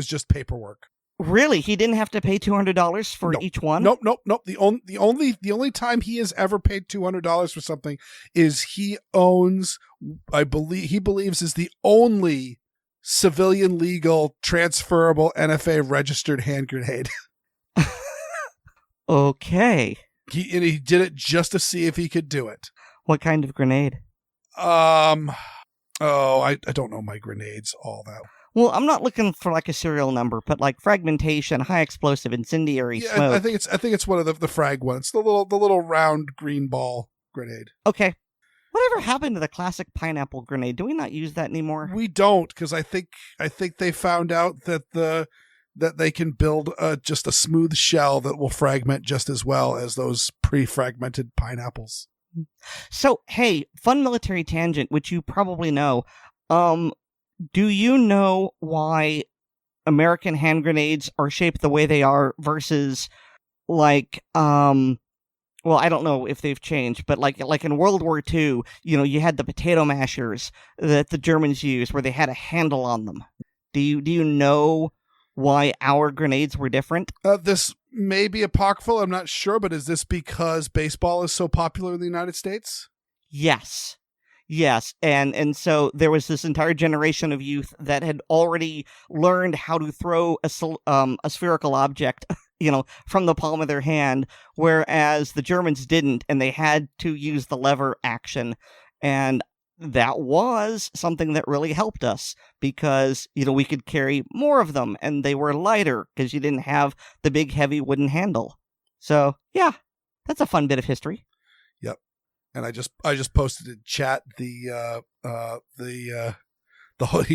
just paperwork. Really, he didn't have to pay $200 for each one? Nope. The only time he has ever paid $200 for something is he believes is the only civilian legal transferable NFA registered hand grenade. Okay. He did it just to see if he could do it. What kind of grenade? I don't know my grenades all that. Well, I'm not looking for a serial number, but fragmentation, high explosive, incendiary, smoke. I think it's one of the frag ones, the little round green ball grenade. Okay. Whatever happened to the classic pineapple grenade? Do we not use that anymore? We don't, because I think they found out that that they can build just a smooth shell that will fragment just as well as those pre-fragmented pineapples. So, hey, fun military tangent, which you probably know. Do you know why American hand grenades are shaped the way they are versus well, I don't know if they've changed, but like in World War II, you had the potato mashers that the Germans used where they had a handle on them. Do you know why our grenades were different? This may be apocryphal, I'm not sure, but is this because baseball is so popular in the United States? Yes. And so there was this entire generation of youth that had already learned how to throw a spherical object, from the palm of their hand, whereas the Germans didn't, and they had to use the lever action. And that was something that really helped us because, we could carry more of them and they were lighter because you didn't have the big heavy wooden handle. So, yeah, that's a fun bit of history. Yep. And I just posted in chat he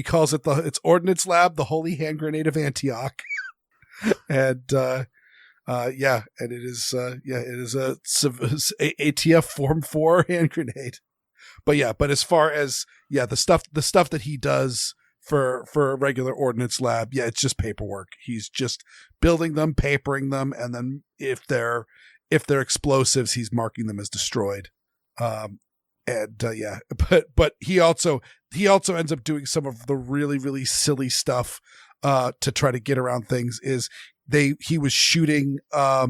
calls it it's Ordnance Lab, the Holy Hand Grenade of Antioch. And and it is a ATF Form 4 hand grenade. But as far as the stuff that he does for a regular Ordnance Lab, it's just paperwork. He's just building them, papering them, and then if they're explosives, he's marking them as destroyed. But he also ends up doing some of the really, really silly stuff to try to get around things. He was shooting I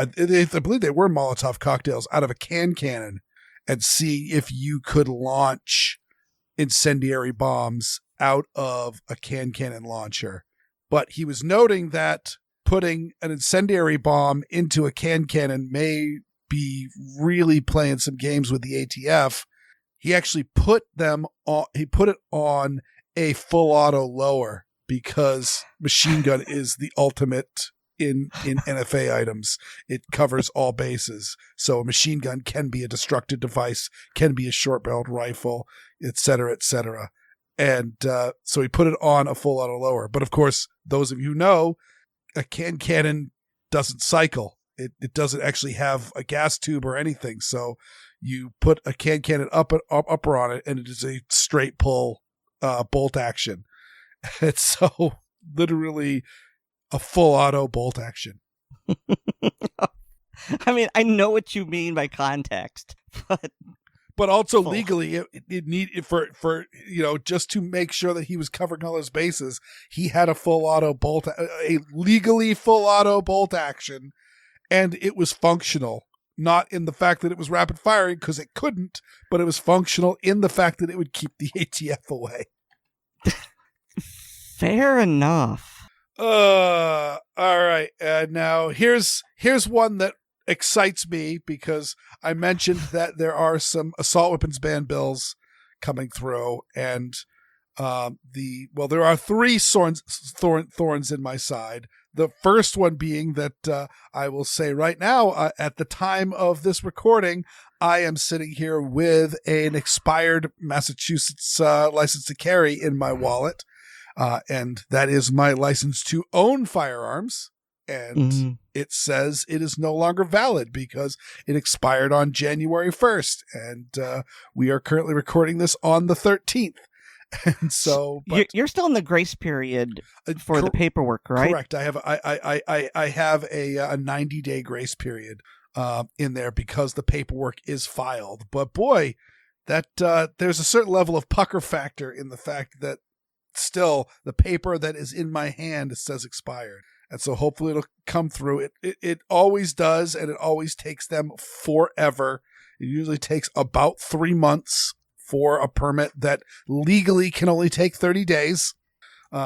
believe they were Molotov cocktails out of a cannon and see if you could launch incendiary bombs out of a cannon launcher. But he was noting that putting an incendiary bomb into a cannon may be really playing some games with the ATF. He actually put it on a full auto lower because machine gun is the ultimate in NFA items. It covers all bases. So a machine gun can be a destructive device, can be a short barreled rifle, et cetera, et cetera. And so he put it on a full auto lower. But of course, those of you who know, a cannon doesn't cycle. It doesn't actually have a gas tube or anything. So you put a cannon upper on it, and it is a straight pull bolt action. It's so literally a full auto bolt action. I mean, I know what you mean by context, but also legally, it needed for just to make sure that he was covering all his bases. He had a full auto bolt, a legally full auto bolt action, and it was functional. Not in the fact that it was rapid firing, because it couldn't, but it was functional in the fact that it would keep the ATF away. Fair enough. All right. Now here's one that excites me, because I mentioned that there are some assault weapons ban bills coming through, and there are 3 thorns in my side. The first one being that I will say right now, at the time of this recording, I am sitting here with an expired Massachusetts license to carry in my wallet, and that is my license to own firearms. And it says it is no longer valid because it expired on January 1st. And we are currently recording this on the 13th. And so you're still in the grace period for the paperwork, right? Correct. I have a 90-day grace period in there because the paperwork is filed. But boy, that there's a certain level of pucker factor in the fact that still the paper that is in my hand says expired. And so hopefully it'll come through. It always does, and it always takes them forever. It usually takes about 3 months for a permit that legally can only take 30 days.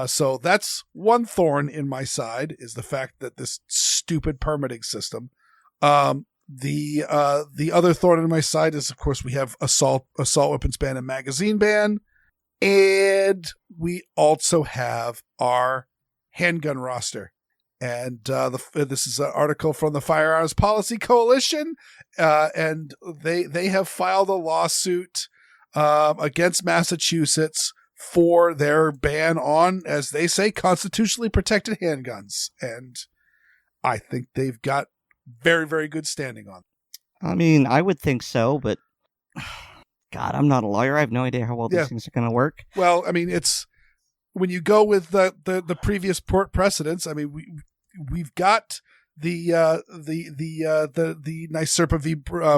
So that's one thorn in my side, is the fact that this stupid permitting system. The other thorn in my side is, of course, we have assault weapons ban and magazine ban. And we also have our handgun roster. And this is an article from the Firearms Policy Coalition, and they have filed a lawsuit against Massachusetts for their ban on, as they say, constitutionally protected handguns. And I think they've got very, very good standing on. I mean, I would think so, but God, I'm not a lawyer. I have no idea how well these things are going to work. Well, I mean, it's when you go with the previous precedents. I mean, we've got the NYSERPA v.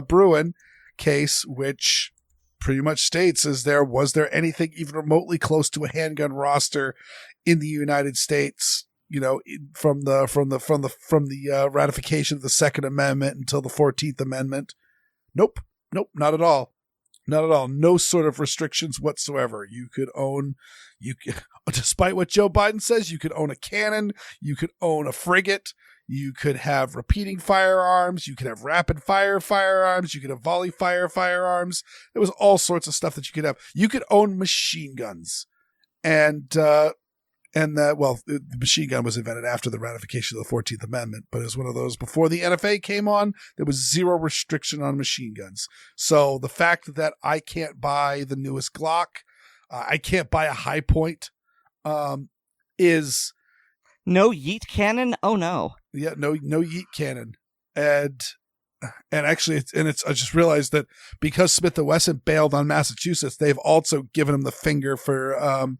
Bruin case, which pretty much states was there anything even remotely close to a handgun roster in the United States, from the ratification of the Second Amendment until the 14th Amendment? Nope, not at all. Not at all. No sort of restrictions whatsoever. Despite what Joe Biden says, you could own a cannon, you could own a frigate, you could have repeating firearms, you could have rapid fire firearms, you could have volley fire firearms. There was all sorts of stuff that you could have. You could own machine guns. The machine gun was invented after the ratification of the 14th Amendment, but it was one of those before the NFA came on. There was zero restriction on machine guns. So the fact that I can't buy the newest Glock, I can't buy a High Point, is no yeet cannon. Oh no, yeah, no yeet cannon, and actually, I just realized that because Smith & Wesson bailed on Massachusetts, they've also given them the finger for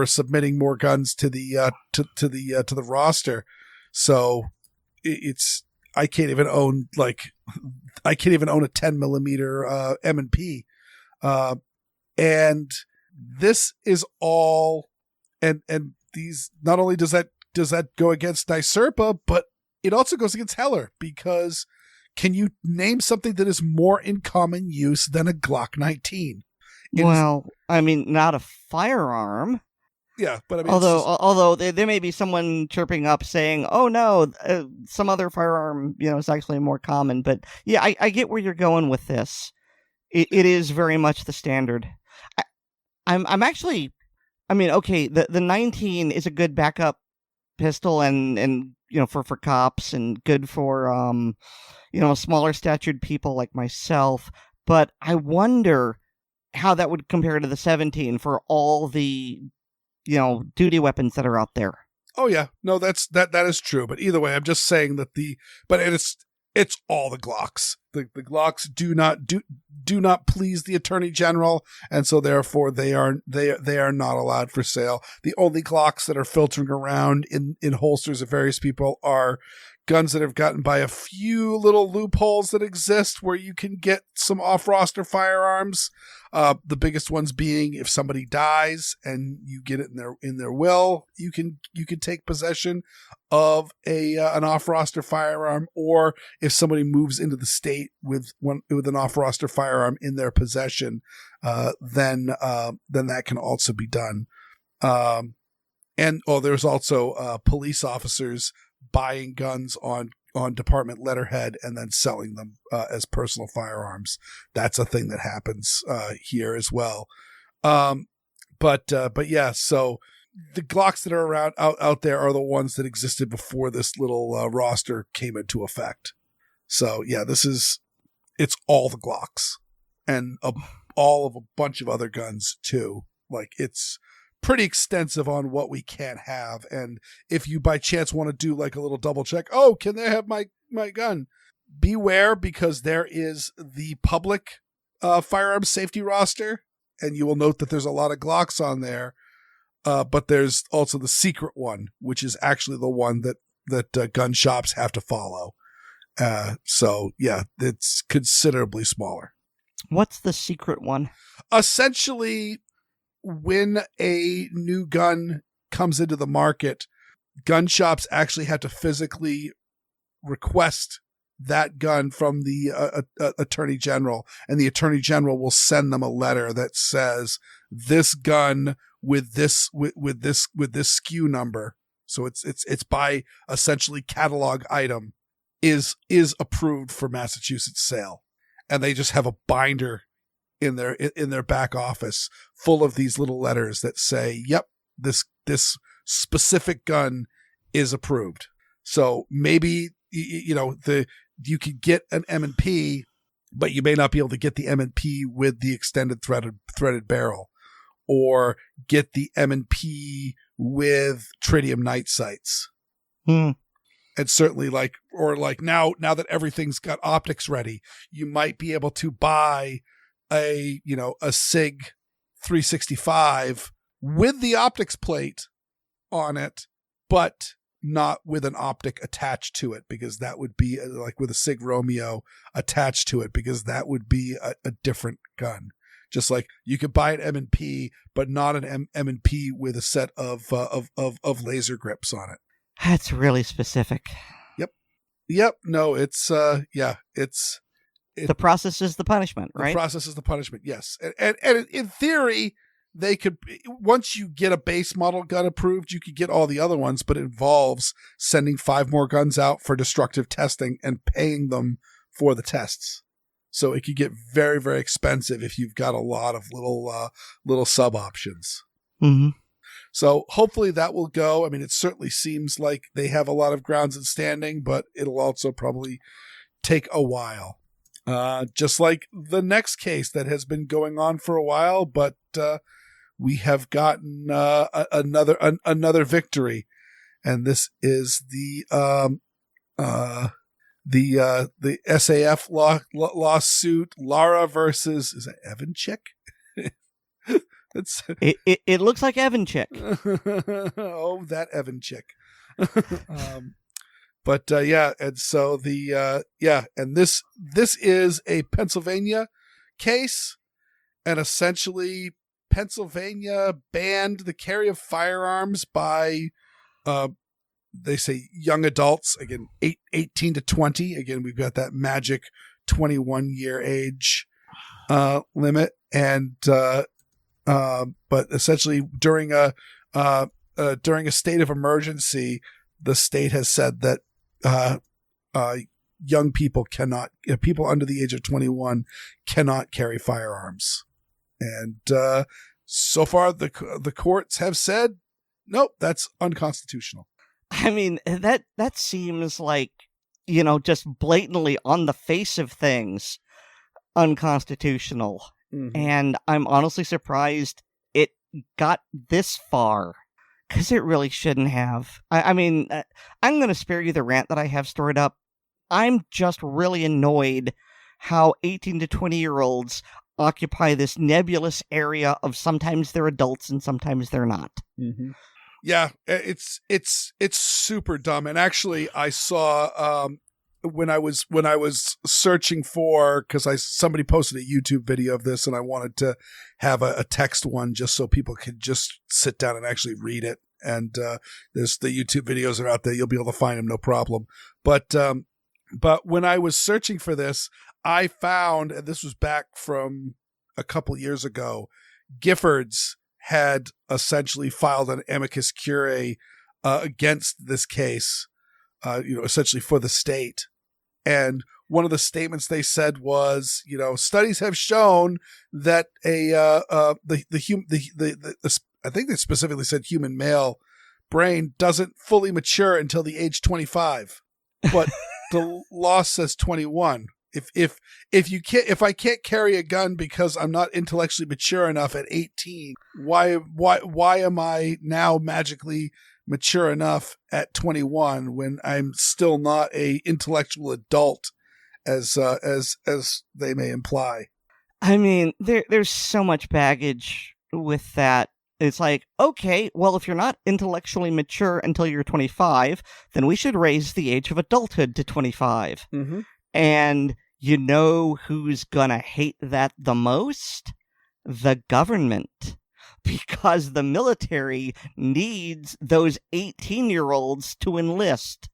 submitting more guns to the roster. So I can't even own a 10 millimeter M&P. And this is all, and these, not only does that go against NYSERPA, but it also goes against Heller, because can you name something that is more in common use than a Glock 19? Well, I mean, not a firearm. Yeah, but I mean, although there may be someone chirping up saying, "Oh no, some other firearm, is actually more common." But yeah, I get where you're going with this. It is very much the standard. I'm actually, I mean, okay, the 19 is a good backup pistol, and for cops, and good for smaller statured people like myself. But I wonder how that would compare to the 17 for all the duty weapons that are out there. Oh yeah, no, that is true. But either way, I'm just saying that It's all the Glocks. The Glocks do not please the Attorney General, and so therefore they are not allowed for sale. The only Glocks that are filtering around in holsters of various people are guns that have gotten by a few little loopholes that exist where you can get some off-roster firearms. The biggest ones being if somebody dies and you get it in their will, you can take possession of an off-roster firearm, or if somebody moves into the state with an off-roster firearm in their possession, then that can also be done. There's also police officers buying guns on department letterhead and then selling them as personal firearms. That's a thing that happens here as well. But yeah, so the Glocks that are around out there are the ones that existed before this little roster came into effect. So yeah, it's all the Glocks and all of a bunch of other guns too. Like, it's pretty extensive on what we can't have. And if you by chance want to do like a little double check, oh, can they have my gun? Beware, because there is the public firearms safety roster, and you will note that there's a lot of Glocks on there. But there's also the secret one, which is actually the one that gun shops have to follow. So yeah, it's considerably smaller. What's the secret one? Essentially, when a new gun comes into the market, gun shops actually have to physically request that gun from the Attorney General, and the Attorney General will send them a letter that says this gun with this SKU number. So it's by essentially catalog item is approved for Massachusetts sale, and they just have a binder in their back office full of these little letters that say, yep, this specific gun is approved. So maybe you could get an M&P, but you may not be able to get the M&P with the extended threaded barrel, or get the M&P with tritium night sights. And certainly now that everything's got optics ready, you might be able to buy a SIG 365 with the optics plate on it, but not with an optic attached to it, because that would be like with a SIG Romeo attached to it, because that would be a different gun. Just like you could buy an M&P, but not an M&P with a set of laser grips on it. That's really specific. Yep. No, it's the process is the punishment, right? The process is the punishment. Yes. And in theory, they could, once you get a base model gun approved, you could get all the other ones, but it involves sending 5 more guns out for destructive testing and paying them for the tests. So it could get very, very expensive if you've got a lot of little sub options. Mm-hmm. So hopefully that will go. I mean, it certainly seems like they have a lot of grounds in standing, but it'll also probably take a while. Just like the next case that has been going on for a while, but we have gotten another victory, and this is the SAF lawsuit, Lara versus, is it Evanchick? It looks like Evanchick. Oh, that Evanchick. But and so and this is a Pennsylvania case, and essentially Pennsylvania banned the carry of firearms by they say young adults, again 18 to 20. Again, we've got that magic 21-year age limit, and but essentially during a state of emergency, the state has said that young people people under the age of 21 cannot carry firearms. And so far the courts have said, nope, that's unconstitutional. I mean, that seems like, just blatantly on the face of things unconstitutional. Mm-hmm. And I'm honestly surprised it got this far, because it really shouldn't have. I mean, I'm going to spare you the rant that I have stored up, I'm just really annoyed how 18 to 20-year-olds occupy this nebulous area of sometimes they're adults and sometimes they're not. Mm-hmm. Yeah, it's super dumb. And actually, I saw when I was searching for, because somebody posted a YouTube video of this, and I wanted to have a text one just so people could just sit down and actually read it. And there's the YouTube videos are out there; you'll be able to find them, no problem. But when I was searching for this, I found, and this was back from a couple years ago, Giffords had essentially filed an amicus curiae against this case, essentially for the state. And one of the statements they said was, studies have shown that I think they specifically said human male brain doesn't fully mature until the age 25, but the law says 21. If I can't carry a gun because I'm not intellectually mature enough at 18, why am I now magically mature enough at 21 when I'm still not a intellectual adult as they may imply? I mean, there's so much baggage with that. It's like, okay, well, if you're not intellectually mature until you're 25, then we should raise the age of adulthood to 25. Mm-hmm. And you know who's gonna hate that the most? The government. Because the military needs those 18-year-olds to enlist.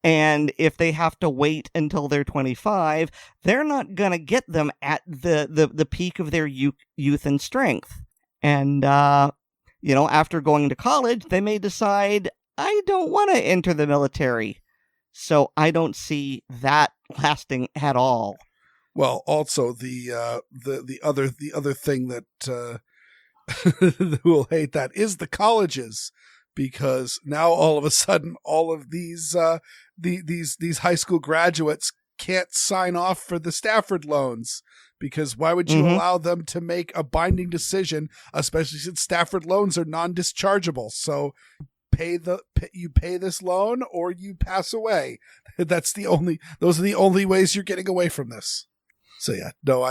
And if they have to wait until they're 25, they're not gonna get them at the peak of their youth and strength. And, after going to college, they may decide, I don't want to enter the military. So I don't see that lasting at all. Well, also the other thing that who will hate that is the colleges, because now all of a sudden all of these high school graduates can't sign off for the Stafford loans, because why would you allow them to make a binding decision, especially since Stafford loans are non-dischargeable? So you pay this loan or you pass away. Those are the only ways you're getting away from this. So yeah, no,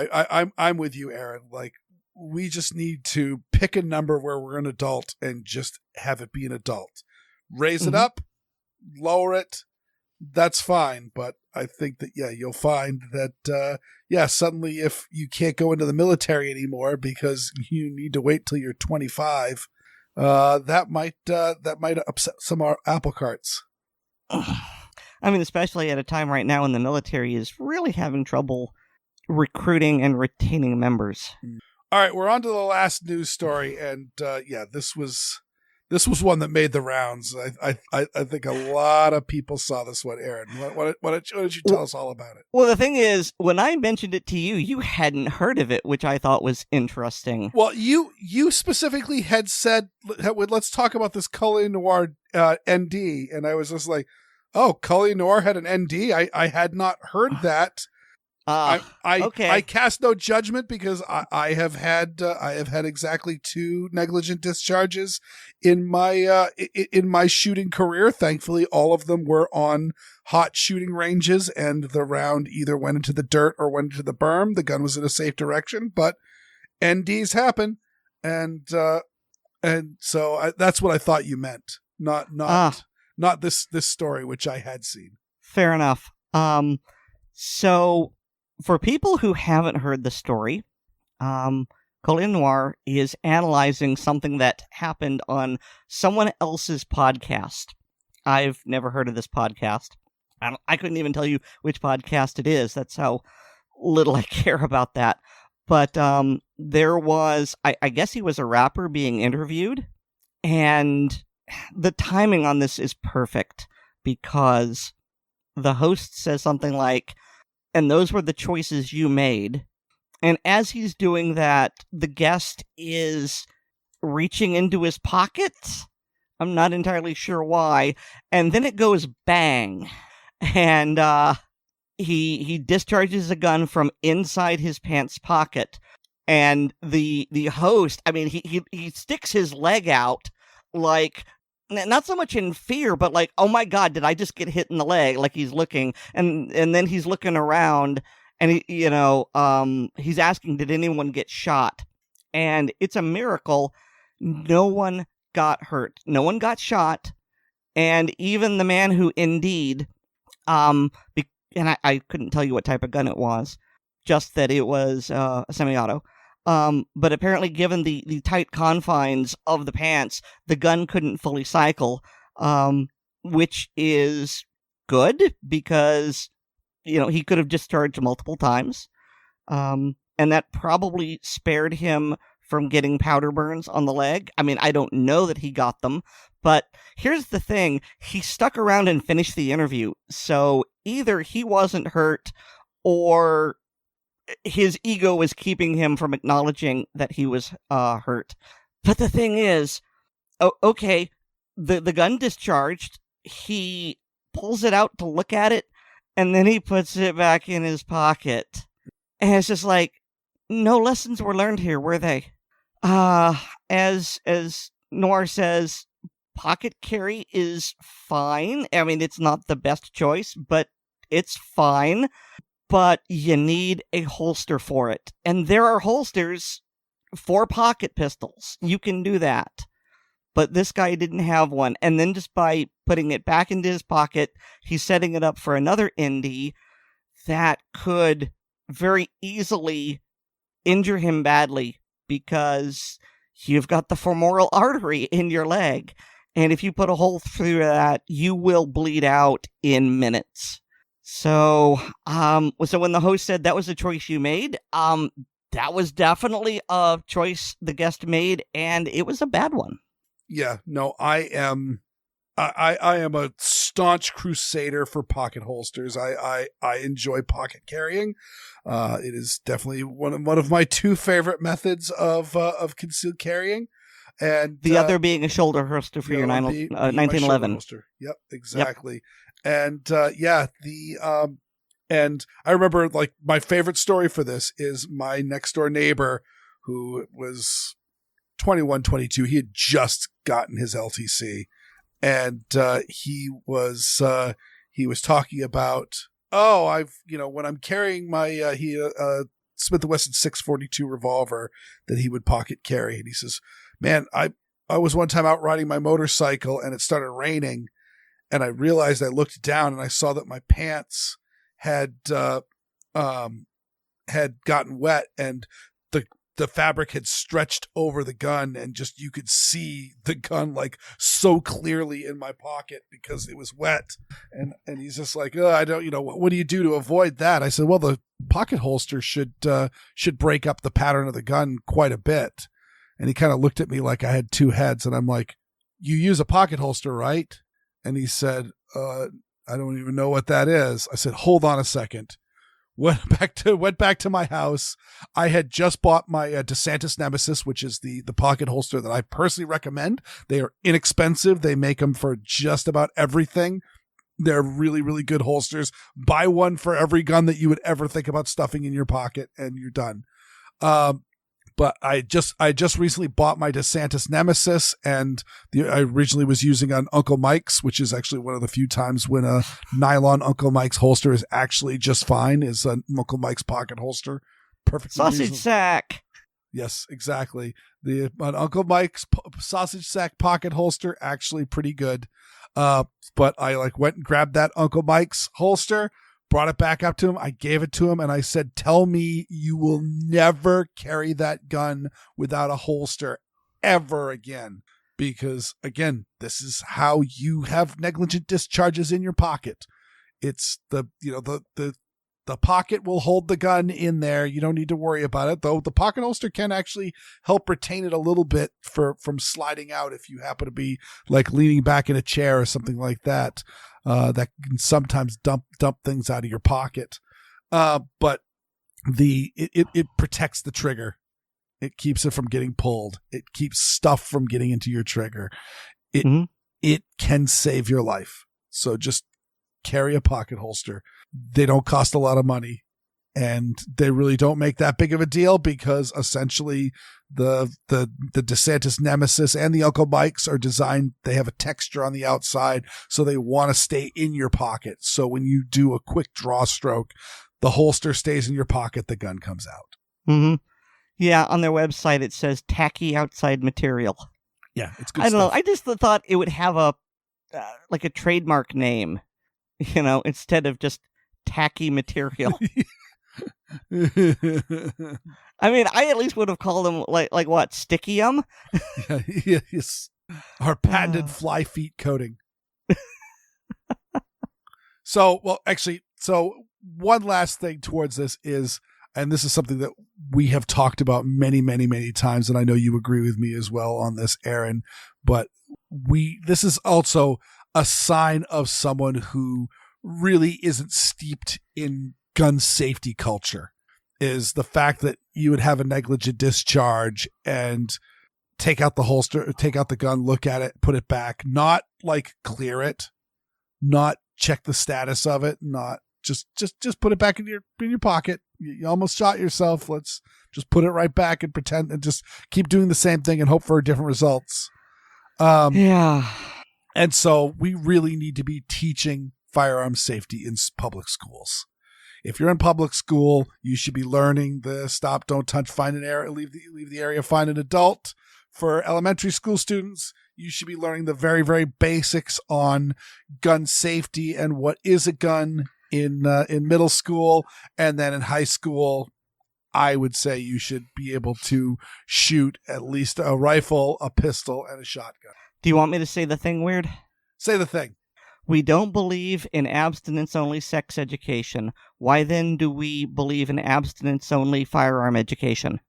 I'm with you, Aaron. Like, we just need to pick a number where we're an adult and just have it be an adult. Raise it up, lower it. That's fine. But I think that, you'll find that, suddenly if you can't go into the military anymore because you need to wait till you're 25, that might upset some of our apple carts. I mean, especially at a time right now when the military is really having trouble recruiting and retaining members. All right, we're on to the last news story, and this was one that made the rounds. I think a lot of people saw this one. Aaron, what did you tell us all about it? Well, the thing is, when I mentioned it to you, you hadn't heard of it, which I thought was interesting. Well, you specifically had said, let's talk about this Cully Noir ND, and I was just like, oh, Cully Noir had an ND? I had not heard that. Okay. I cast no judgment, because I have had exactly 2 negligent discharges in my shooting career. Thankfully, all of them were on hot shooting ranges, and the round either went into the dirt or went into the berm. The gun was in a safe direction, but NDs happen, and so that's what I thought you meant. Not this story, which I had seen. Fair enough. So, for people who haven't heard the story, Cully Noir is analyzing something that happened on someone else's podcast. I've never heard of this podcast. I couldn't even tell you which podcast it is. That's how little I care about that. But there was, I guess he was a rapper being interviewed, and the timing on this is perfect, because the host says something like, and those were the choices you made. And as he's doing that, the guest is reaching into his pocket. I'm not entirely sure why. And then it goes bang. And he discharges a gun from inside his pants pocket. And the host, I mean, he sticks his leg out like not so much in fear, but like, oh my God, did I just get hit in the leg? Like he's looking, and then he's looking around, and he's asking, did anyone get shot? And it's a miracle. No one got hurt. No one got shot. And even the man who indeed, and I couldn't tell you what type of gun it was, just that it was a semi-auto. But apparently, given the tight confines of the pants, the gun couldn't fully cycle, which is good because, he could have discharged multiple times. And that probably spared him from getting powder burns on the leg. I mean, I don't know that he got them, but here's the thing. He stuck around and finished the interview. So either he wasn't hurt or his ego was keeping him from acknowledging that he was hurt. But the thing is, okay, the gun discharged. He pulls it out to look at it, and then he puts it back in his pocket. And it's just like, no lessons were learned here, were they? As Noir says, pocket carry is fine. I mean, it's not the best choice, but it's fine. But you need a holster for it. And there are holsters for pocket pistols. You can do that. But this guy didn't have one. And then just by putting it back into his pocket, he's setting it up for another indie that could very easily injure him badly because you've got the femoral artery in your leg. And if you put a hole through that, you will bleed out in minutes. So when the host said that was a choice you made, that was definitely a choice the guest made, and it was a bad one. Yeah, no, I am a staunch crusader for pocket holsters. I enjoy pocket carrying. It is definitely one of my two favorite methods of concealed carrying. And the other being a shoulder holster for your 1911. Yep, exactly. Yep. And and I remember like my favorite story for this is my next door neighbor who was 21, 22. He had just gotten his LTC, and he was talking about, when I'm carrying my Smith & Wesson 642 revolver that he would pocket carry, and he says, man, I was one time out riding my motorcycle and it started raining. And I realized, I looked down and I saw that my pants had gotten wet, and the fabric had stretched over the gun, and just you could see the gun like so clearly in my pocket because it was wet. And he's just like, I don't, what do you do to avoid that? I said, well, the pocket holster should break up the pattern of the gun quite a bit. And he kind of looked at me like I had two heads, and I'm like, you use a pocket holster, right? And he said, I don't even know what that is. I said, hold on a second. Went back to my house. I had just bought my DeSantis Nemesis, which is the pocket holster that I personally recommend. They are inexpensive. They make them for just about everything. They're really, really good holsters. Buy one for every gun that you would ever think about stuffing in your pocket, and you're done. But I just recently bought my DeSantis Nemesis, and I originally was using an Uncle Mike's, which is actually one of the few times when a nylon Uncle Mike's holster is actually just fine, is an Uncle Mike's pocket holster. Perfect. Sausage sack. Yes, exactly. An Uncle Mike's sausage sack pocket holster, actually pretty good. But I went and grabbed that Uncle Mike's holster, brought it back up to him. I gave it to him, and I said, tell me you will never carry that gun without a holster ever again. Because, again, this is how you have negligent discharges in your pocket. It's the pocket will hold the gun in there. You don't need to worry about it, though the pocket holster can actually help retain it a little bit from sliding out if you happen to be leaning back in a chair or something like that. That can sometimes dump things out of your pocket. But it protects the trigger. It keeps it from getting pulled. It keeps stuff from getting into your trigger. It can save your life. So just carry a pocket holster. They don't cost a lot of money. And they really don't make that big of a deal because essentially the DeSantis Nemesis and the Uncle Mike's are designed, they have a texture on the outside, so they want to stay in your pocket. So when you do a quick draw stroke, the holster stays in your pocket, the gun comes out. Mm-hmm. Yeah, on their website it says tacky outside material. Yeah, it's good I don't know. stuff. I just thought it would have a like a trademark name, instead of just tacky material. I mean, I at least would have called them like what, Stickium? Yes. Our patented fly feet coating. So one last thing towards this is, and this is something that we have talked about many, many, many times, and I know you agree with me as well on this, Aaron, but this is also a sign of someone who really isn't steeped in gun safety culture, is the fact that you would have a negligent discharge and take out the holster, take out the gun, look at it, put it back, not like clear it, not check the status of it, not just put it back in your pocket. You almost shot yourself. Let's just put it right back and pretend and just keep doing the same thing and hope for different results. Yeah. And so we really need to be teaching firearm safety in public schools. If you're in public school, you should be learning the stop, don't touch, find an area, leave the area, find an adult. For elementary school students, you should be learning the very, very basics on gun safety and what is a gun in middle school. And then in high school, I would say you should be able to shoot at least a rifle, a pistol, and a shotgun. Do you want me to say the thing, Weer'd? Say the thing. We don't believe in abstinence-only sex education. Why then do we believe in abstinence-only firearm education?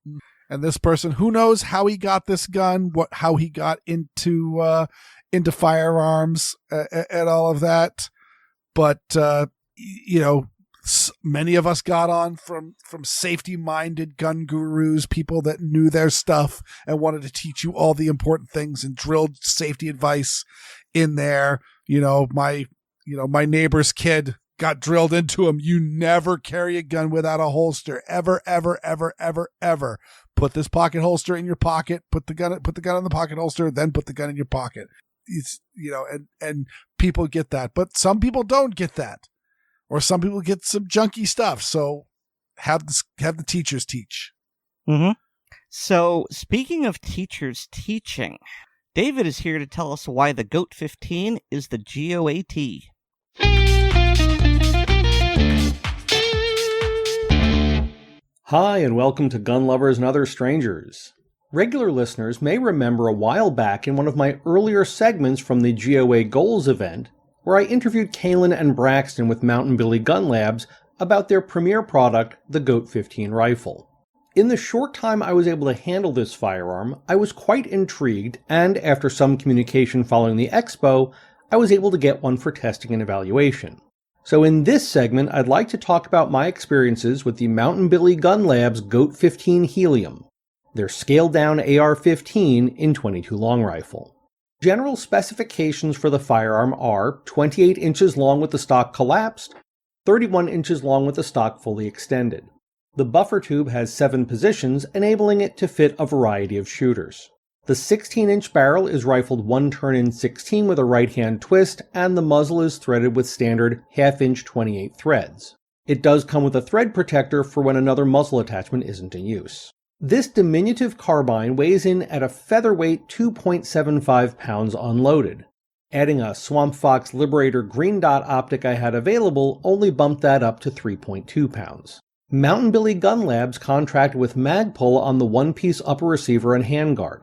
And this person, who knows how he got this gun, how he got into firearms and all of that. But, many of us got on from safety-minded gun gurus, people that knew their stuff and wanted to teach you all the important things and drilled safety advice in there. My neighbor's kid got drilled into him. You never carry a gun without a holster. Ever, ever, ever, ever, ever. Put this pocket holster in your pocket. Put the gun in the pocket holster. Then put the gun in your pocket. It's and people get that, but some people don't get that, or some people get some junky stuff. So have the teachers teach. Mm-hmm. So speaking of teachers teaching, David is here to tell us why the GOAT 15 is the GOAT. Hi, and welcome to Gun Lovers and Other Strangers. Regular listeners may remember a while back in one of my earlier segments from the GOA Goals event, where I interviewed Kaylin and Braxton with Mountain Billy Gun Labs about their premier product, the GOAT 15 rifle. In the short time I was able to handle this firearm, I was quite intrigued, and after some communication following the expo, I was able to get one for testing and evaluation. So in this segment, I'd like to talk about my experiences with the Mountain Billy Gun Labs GOAT 15 Helium, their scaled-down AR-15 in .22 long rifle. General specifications for the firearm are 28 inches long with the stock collapsed, 31 inches long with the stock fully extended. The buffer tube has 7 positions, enabling it to fit a variety of shooters. The 16-inch barrel is rifled 1 turn in 16 with a right-hand twist, and the muzzle is threaded with standard half-inch 28 threads. It does come with a thread protector for when another muzzle attachment isn't in use. This diminutive carbine weighs in at a featherweight 2.75 pounds unloaded. Adding a Swampfox Liberator green dot optic I had available only bumped that up to 3.2 pounds. Mountain Billy Gun Labs contracted with Magpul on the one-piece upper receiver and handguard.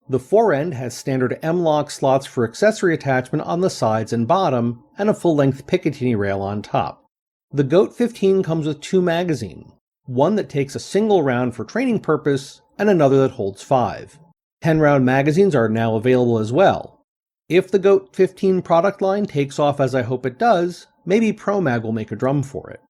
The forend has standard M-lock slots for accessory attachment on the sides and bottom, and a full-length Picatinny rail on top. The GOAT 15 comes with 2 magazines, one that takes a single round for training purpose, and another that holds 5. 10-round magazines are now available as well. If the GOAT 15 product line takes off as I hope it does, maybe ProMag will make a drum for it.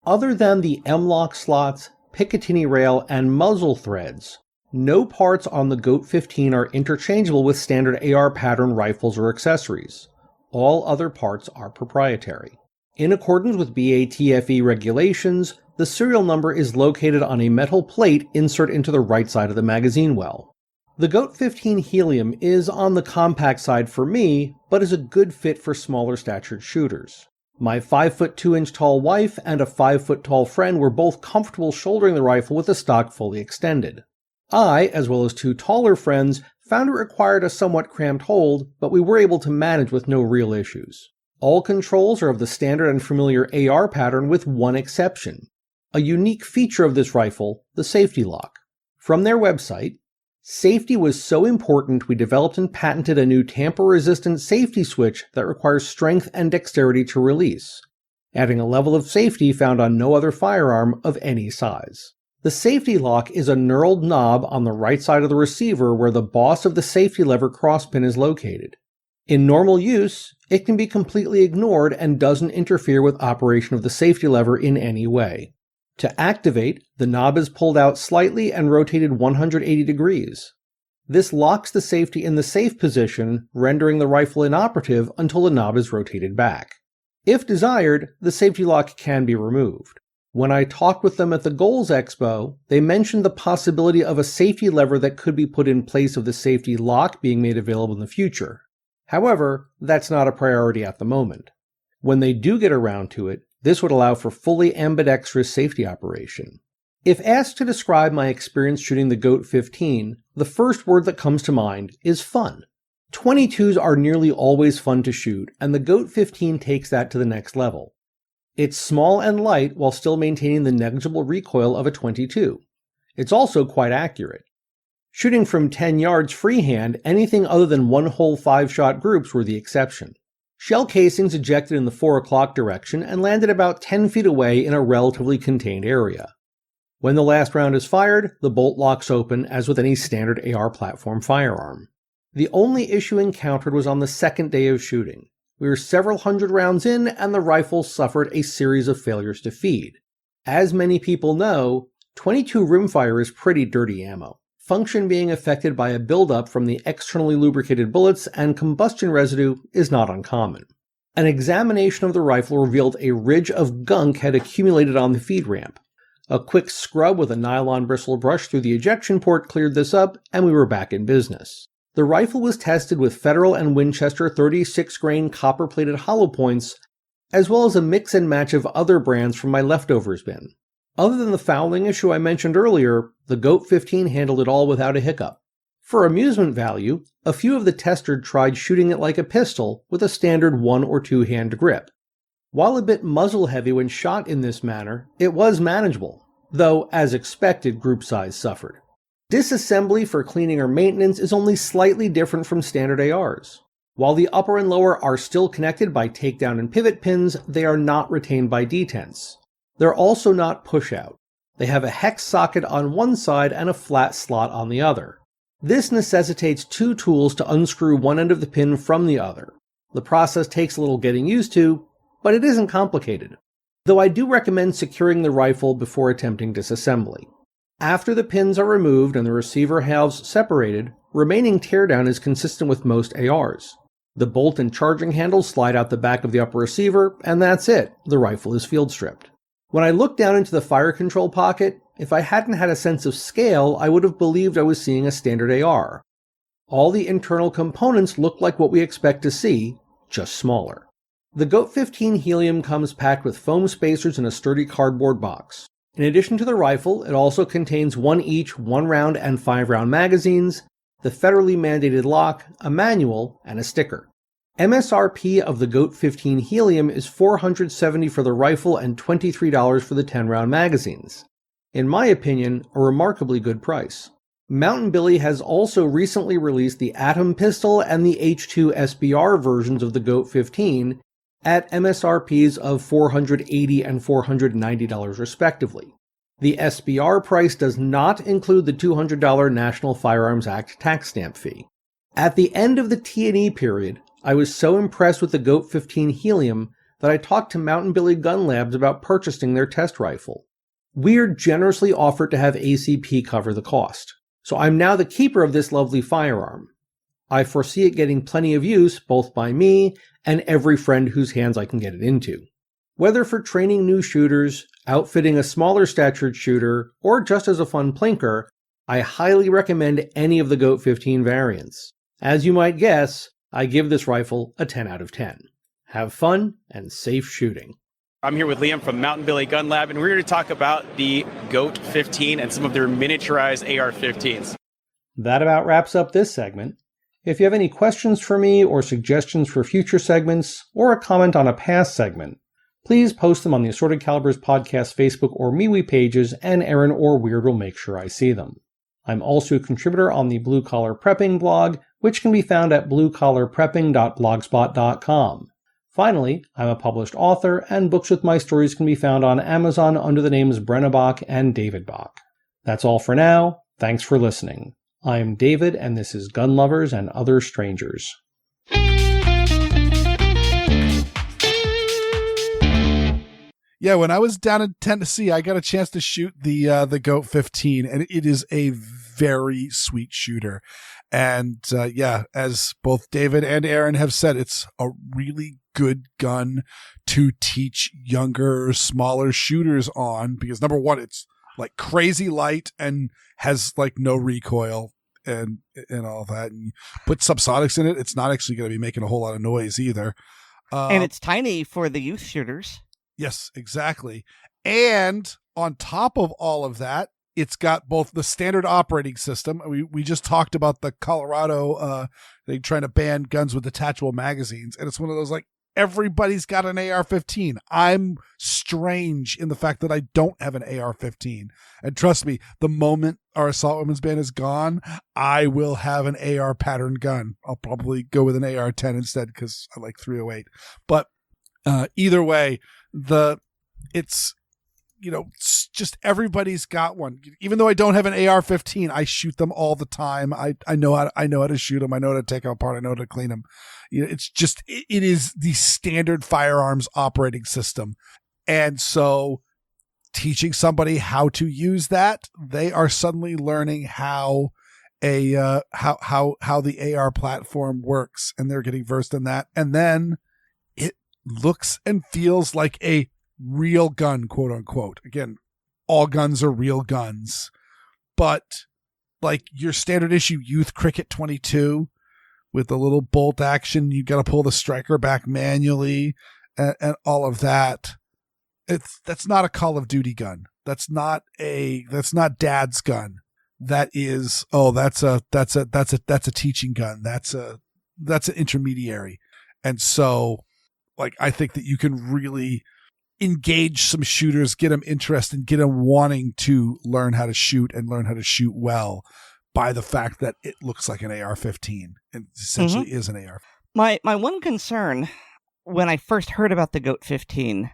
Other than the M-lock slots, Picatinny rail, and muzzle threads, no parts on the GOAT 15 are interchangeable with standard AR pattern rifles or accessories. All other parts are proprietary. In accordance with BATFE regulations, The serial number is located on a metal plate insert into the right side of the magazine well. The Goat 15 Helium is on the compact side for me, but is a good fit for smaller statured shooters. My 5'2" tall wife and a 5' tall friend were both comfortable shouldering the rifle with the stock fully extended. I, as well as 2 taller friends, found it required a somewhat cramped hold, but we were able to manage with no real issues. All controls are of the standard and familiar AR pattern with one exception. A unique feature of this rifle, the safety lock. From their website, safety was so important we developed and patented a new tamper-resistant safety switch that requires strength and dexterity to release, adding a level of safety found on no other firearm of any size. The safety lock is a knurled knob on the right side of the receiver where the boss of the safety lever crosspin is located. In normal use, it can be completely ignored and doesn't interfere with operation of the safety lever in any way. To activate, the knob is pulled out slightly and rotated 180 degrees. This locks the safety in the safe position, rendering the rifle inoperative until the knob is rotated back. If desired, the safety lock can be removed. When I talked with them at the Goals Expo, they mentioned the possibility of a safety lever that could be put in place of the safety lock being made available in the future. However, that's not a priority at the moment. When they do get around to it, this would allow for fully ambidextrous safety operation. If asked to describe my experience shooting the Goat 15, the first word that comes to mind is fun. 22s are nearly always fun to shoot, and the Goat 15 takes that to the next level. It's small and light while still maintaining the negligible recoil of a 22. It's also quite accurate. Shooting from 10 yards freehand, anything other than one-hole 5-shot groups were the exception. Shell casings ejected in the 4 o'clock direction and landed about 10 feet away in a relatively contained area. When the last round is fired, the bolt locks open as with any standard AR platform firearm. The only issue encountered was on the second day of shooting. We were several hundred rounds in and the rifle suffered a series of failures to feed. As many people know, 22 rimfire is pretty dirty ammo. Function being affected by a buildup from the externally lubricated bullets and combustion residue is not uncommon. An examination of the rifle revealed a ridge of gunk had accumulated on the feed ramp. A quick scrub with a nylon bristle brush through the ejection port cleared this up, and we were back in business. The rifle was tested with Federal and Winchester 36-grain copper-plated hollow points, as well as a mix and match of other brands from my leftovers bin. Other than the fouling issue I mentioned earlier, the Goat 15 handled it all without a hiccup. For amusement value, a few of the testers tried shooting it like a pistol with a standard 1 or 2 hand grip. While a bit muzzle heavy when shot in this manner, it was manageable, though as expected group size suffered. Disassembly for cleaning or maintenance is only slightly different from standard ARs. While the upper and lower are still connected by takedown and pivot pins, they are not retained by detents. They're also not push-out. They have a hex socket on one side and a flat slot on the other. This necessitates 2 tools to unscrew one end of the pin from the other. The process takes a little getting used to, but it isn't complicated, though I do recommend securing the rifle before attempting disassembly. After the pins are removed and the receiver halves separated, remaining teardown is consistent with most ARs. The bolt and charging handles slide out the back of the upper receiver, and that's it. The rifle is field stripped. When I looked down into the fire control pocket, if I hadn't had a sense of scale, I would have believed I was seeing a standard AR. All the internal components look like what we expect to see, just smaller. The Goat 15 Helium comes packed with foam spacers in a sturdy cardboard box. In addition to the rifle, it also contains 1 each 1-round and 5-round magazines, the federally mandated lock, a manual, and a sticker. MSRP of the Goat 15 Helium is $470 for the rifle and $23 for the 10-round magazines. In my opinion, a remarkably good price. Mountain Billy has also recently released the Atom pistol and the H2 SBR versions of the Goat 15 at MSRPs of $480 and $490 respectively. The SBR price does not include the $200 National Firearms Act tax stamp fee. At the end of the T&E period, I was so impressed with the Goat 15 Helium that I talked to Mountain Billy Gun Labs about purchasing their test rifle. Weer'd generously offered to have ACP cover the cost, so I'm now the keeper of this lovely firearm. I foresee it getting plenty of use both by me and every friend whose hands I can get it into. Whether for training new shooters, outfitting a smaller statured shooter, or just as a fun plinker, I highly recommend any of the GOAT 15 variants. As you might guess, I give this rifle a 10 out of 10. Have fun and safe shooting. I'm here with Liam from Mountain Billy Gun Lab, and we're here to talk about the GOAT 15 and some of their miniaturized AR-15s. That about wraps up this segment. If you have any questions for me or suggestions for future segments, or a comment on a past segment, please post them on the Assorted Calibers Podcast Facebook or MeWe pages, and Aaron or Weer'd will make sure I see them. I'm also a contributor on the Blue Collar Prepping blog, which can be found at bluecollarprepping.blogspot.com. Finally, I'm a published author, and books with my stories can be found on Amazon under the names Brena Bock and David Bock. That's all for now. Thanks for listening. I'm David, and this is Gun Lovers and Other Strangers. Yeah, when I was down in Tennessee, I got a chance to shoot the GOAT 15, and it is a very sweet shooter. And yeah, as both David and Aaron have said, it's a really good gun to teach younger, smaller shooters on, because number one, it's like crazy light and has like no recoil and all that. And you put subsonics in it, it's not actually going to be making a whole lot of noise either. And it's tiny for the youth shooters. Yes, exactly. And on top of all of that, it's got both the standard operating system. We just talked about the Colorado they trying to ban guns with detachable magazines, and it's one of those like everybody's got an AR-15. I'm strange in the fact that I don't have an AR-15. And trust me, the moment our assault weapons ban is gone, I will have an AR pattern gun. I'll probably go with an AR-10 instead because I like 308. But either way, it's just everybody's got one. Even though I don't have an AR-15, I shoot them all the time. I know how to shoot them. I know how to take them apart. I know how to clean them. It's just it is the standard firearms operating system, and so teaching somebody how to use that, they are suddenly learning how how the AR platform works, and they're getting versed in that, and then it looks and feels like a real gun, quote unquote. Again, all guns are real guns, but like your standard issue Youth Cricket 22 with the little bolt action, you got to pull the striker back manually and all of that. That's not a Call of Duty gun. That's not Dad's gun. That is, that's a teaching gun. That's an intermediary. And so like, I think that you can really engage some shooters, get them interested, get them wanting to learn how to shoot and learn how to shoot well by the fact that it looks like an AR-15 and essentially is an AR. My one concern when I first heard about the GOAT 15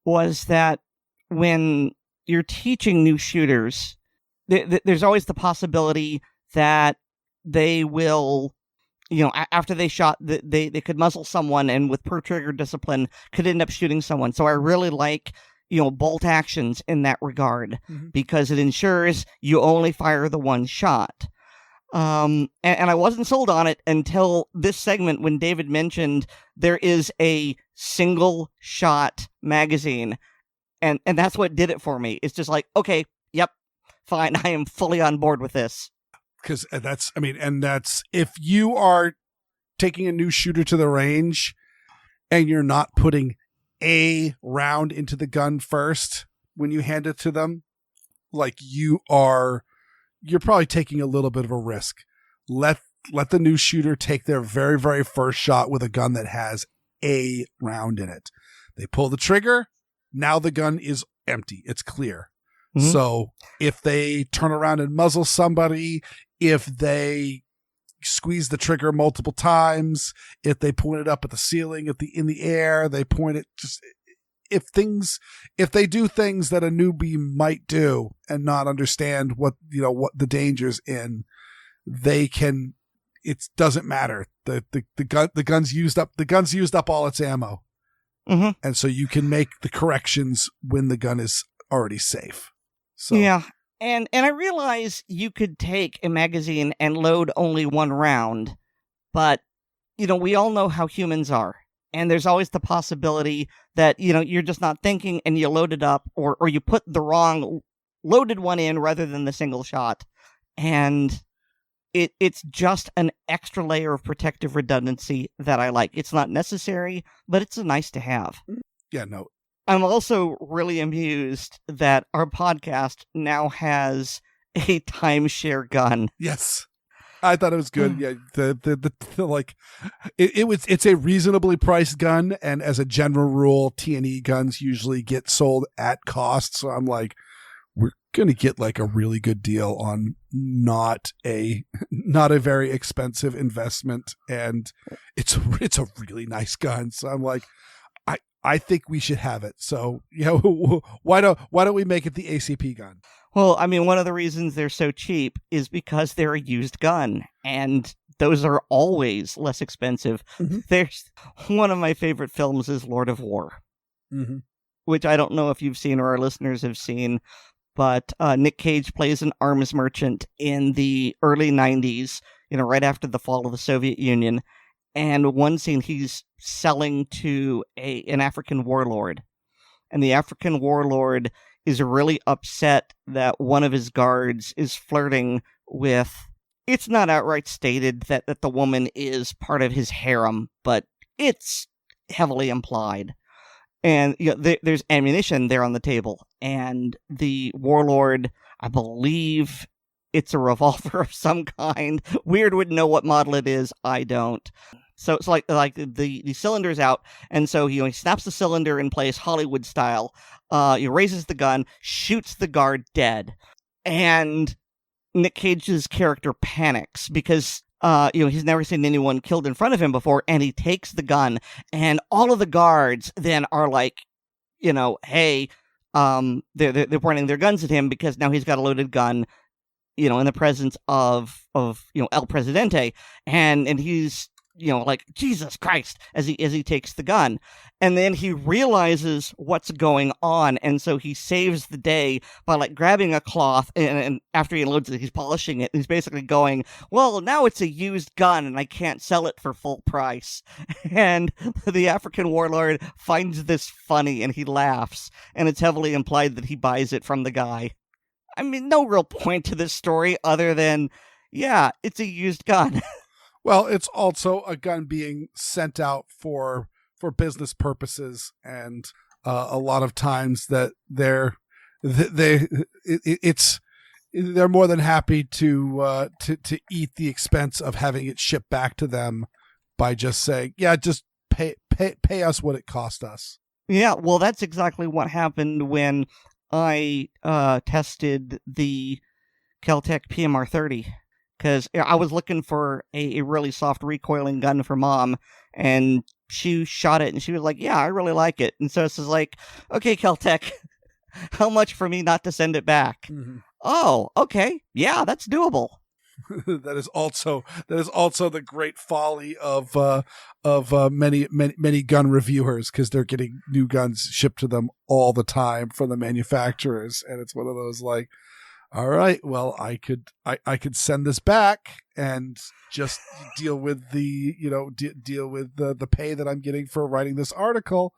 was that when you're teaching new shooters, there's always the possibility that they will, after they shot, they could muzzle someone and with per trigger discipline could end up shooting someone. So I really like, bolt actions in that regard, because it ensures you only fire the one shot. And I wasn't sold on it until this segment when David mentioned there is a single shot magazine. And that's what did it for me. It's just like, okay, yep, fine. I am fully on board with this. Because that's if you are taking a new shooter to the range and you're not putting a round into the gun first when you hand it to them, like you're probably taking a little bit of a risk. Let the new shooter take their very, very first shot with a gun that has a round in it. They pull the trigger. Now the gun is empty. It's clear. So if they turn around and muzzle somebody, if they squeeze the trigger multiple times, if they point it up at the ceiling, in the air, they point it just if they do things that a newbie might do and not understand what the dangers in, it doesn't matter. The gun's used up all its ammo. And so you can make the corrections when the gun is already safe. So. Yeah. And I realize you could take a magazine and load only one round, but we all know how humans are. And there's always the possibility that, you're just not thinking and you load it up, or you put the wrong loaded one in rather than the single shot. And it's just an extra layer of protective redundancy that I like. It's not necessary, but it's a nice to have. Yeah, no. I'm also really amused that our podcast now has a timeshare gun. Yes. I thought it was good. Yeah, the like, it's a reasonably priced gun, and as a general rule, T&E guns usually get sold at cost. So I'm like, we're gonna get like a really good deal on not a very expensive investment, and it's a really nice gun. So I'm like, I think we should have it. So why don't we make it the ACP gun? Well, I mean, one of the reasons they're so cheap is because they're a used gun, and those are always less expensive. Mm-hmm. There's one of my favorite films is Lord of War, mm-hmm. which I don't know if you've seen or our listeners have seen, but Nick Cage plays an arms merchant in the early 90s, right after the fall of the Soviet Union. And one scene, he's selling to an African warlord, and the African warlord is really upset that one of his guards is flirting with, it's not outright stated that the woman is part of his harem, but it's heavily implied. And there's ammunition there on the table, and the warlord, I believe it's a revolver of some kind. Weird would know what model it is, I don't. So it's like the cylinder's out, and so he snaps the cylinder in place, Hollywood style. He raises the gun, shoots the guard dead, and Nick Cage's character panics because he's never seen anyone killed in front of him before, and he takes the gun, and all of the guards then are like, hey, they're pointing their guns at him because now he's got a loaded gun, in the presence of El Presidente, and he's like, Jesus Christ, as he takes the gun. And then he realizes what's going on, and so he saves the day by like grabbing a cloth, and after he loads it, he's polishing it. He's basically going, well, now it's a used gun and I can't sell it for full price. And the African warlord finds this funny and he laughs, and it's heavily implied that he buys it from the guy. I mean, no real point to this story other than, yeah, it's a used gun. Well, it's also a gun being sent out for business purposes, and a lot of times that they're more than happy to eat the expense of having it shipped back to them by just saying, yeah, just pay us what it cost us. Yeah, well, that's exactly what happened when I tested the Kel-Tec PMR 30. Because I was looking for a really soft recoiling gun for Mom, and she shot it, and she was like, yeah, I really like it. And so it's just like, okay, Kel-Tec, how much for me not to send it back? Mm-hmm. Oh, okay. Yeah, that's doable. That is also the great folly of many gun reviewers, because they're getting new guns shipped to them all the time from the manufacturers, and it's one of those like, all right, well, I could send this back and just deal with the deal with the pay that I'm getting for writing this article,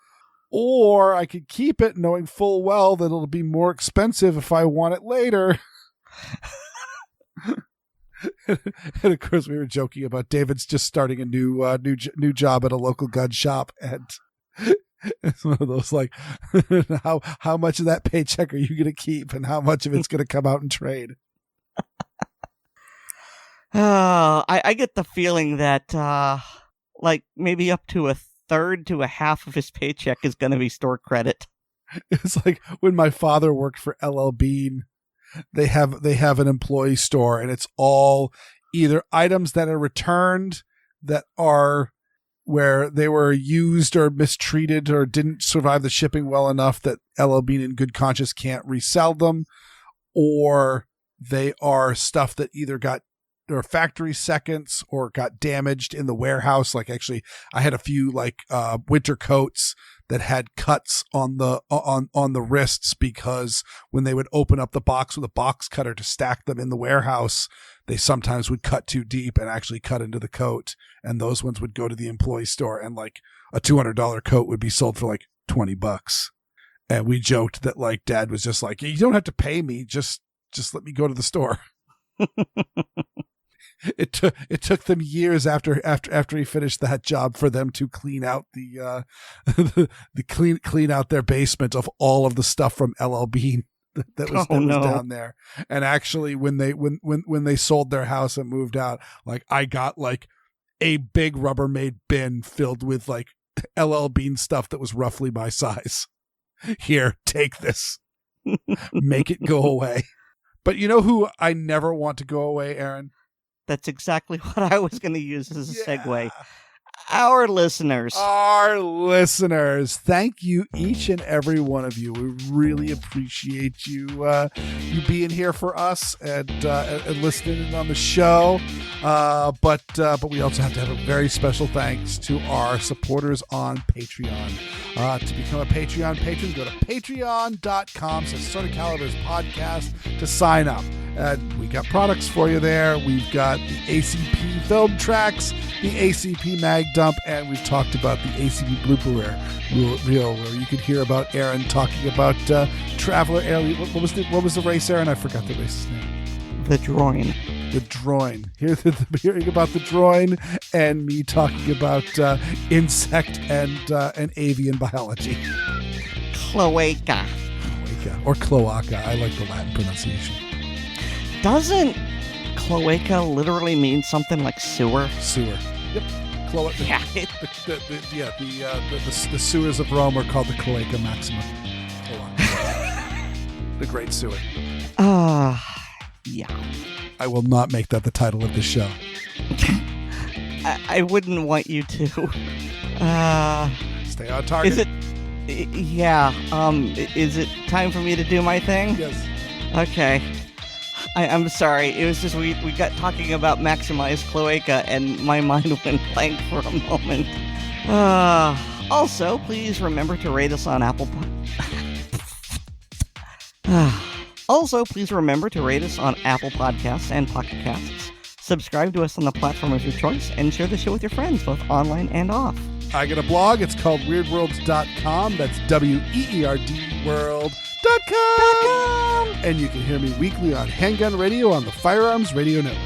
or I could keep it knowing full well that it'll be more expensive if I want it later. And of course, we were joking about David's just starting a new job at a local gun shop, and it's one of those like, how much of that paycheck are you going to keep, and how much of it's going to come out in trade? I get the feeling that like maybe up to a third to a half of his paycheck is going to be store credit. It's like when my father worked for LL Bean, they have an employee store, and it's all either items that are returned that are where they were used or mistreated or didn't survive the shipping well enough that LL Bean in good conscience can't resell them, or they are stuff that either got or factory seconds or got damaged in the warehouse. Like actually I had a few like winter coats that had cuts on the wrists because when they would open up the box with a box cutter to stack them in the warehouse, they sometimes would cut too deep and actually cut into the coat. And those ones would go to the employee store, and like a $200 coat would be sold for like $20. And we joked that like Dad was just like, you don't have to pay me. Just let me go to the store. It took them years after he finished that job for them to clean out the clean out their basement of all of the stuff from LL Bean that was down there. And actually when they sold their house and moved out, like I got like a big Rubbermaid bin filled with like LL Bean stuff that was roughly my size. Here, take this. Make it go away. But you know who I never want to go away, Aaron? That's exactly what I was going to use as a segue. Our listeners. Thank you, each and every one of you. We really appreciate you being here for us and listening on the show. But we also have to have a very special thanks to our supporters on Patreon. To become a Patreon patron, go to patreon.com/Assorted Calibers podcast to sign up. We got products for you there. We've got the ACP film tracks, the ACP mag dump, and we've talked about the ACP blooper reel where you could hear about Aaron talking about Traveler Air. What was the race, Aaron? I forgot the race's name. The Droin. The Droin. Hearing about the Droin and me talking about insect and avian biology. Cloaca. Or cloaca. I like the Latin pronunciation. Doesn't cloaca literally mean something like sewer? Sewer. Yep. Yeah. The sewers of Rome are called the Cloaca Maxima. The Great Sewer. Yeah. I will not make that the title of the show. I wouldn't want you to. Stay on target. Is it? Yeah. Is it time for me to do my thing? Yes. Okay. I'm sorry. It was just we got talking about maximized cloaca, and my mind went blank for a moment. Also, please remember to rate us on Apple. Also, please remember to rate us on Apple Podcasts and Pocket Casts. Subscribe to us on the platform of your choice, and share the show with your friends, both online and off. I got a blog. It's called WeerdWorlds.com. That's WEERD World.com. And you can hear me weekly on Handgun Radio on the Firearms Radio Network.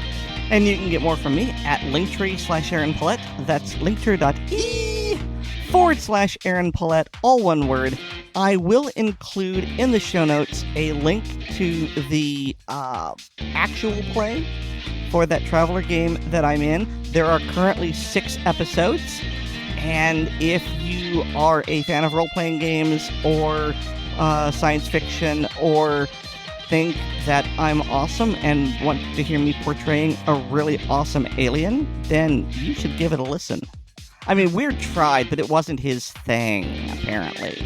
And you can get more from me at Linktree/Aaron Paulette. That's linktree.ee/Aaron Paulette, all one word. I will include in the show notes a link to the actual play for that Traveler game that I'm in. There are currently 6 episodes, and if you are a fan of role-playing games or science fiction or think that I'm awesome and want to hear me portraying a really awesome alien, then you should give it a listen. I mean, Weer'd tried, but it wasn't his thing, apparently.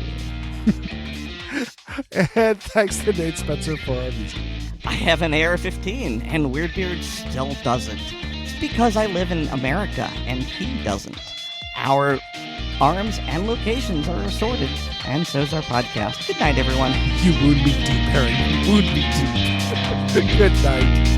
And thanks to Nate Spencer for our music. I have an AR-15, and Weird still doesn't. It's because I live in America, and he doesn't. Our arms and locations are assorted, and so's our podcast. Good night, everyone. You wound me deep, Harry. You wound me deep. Good night.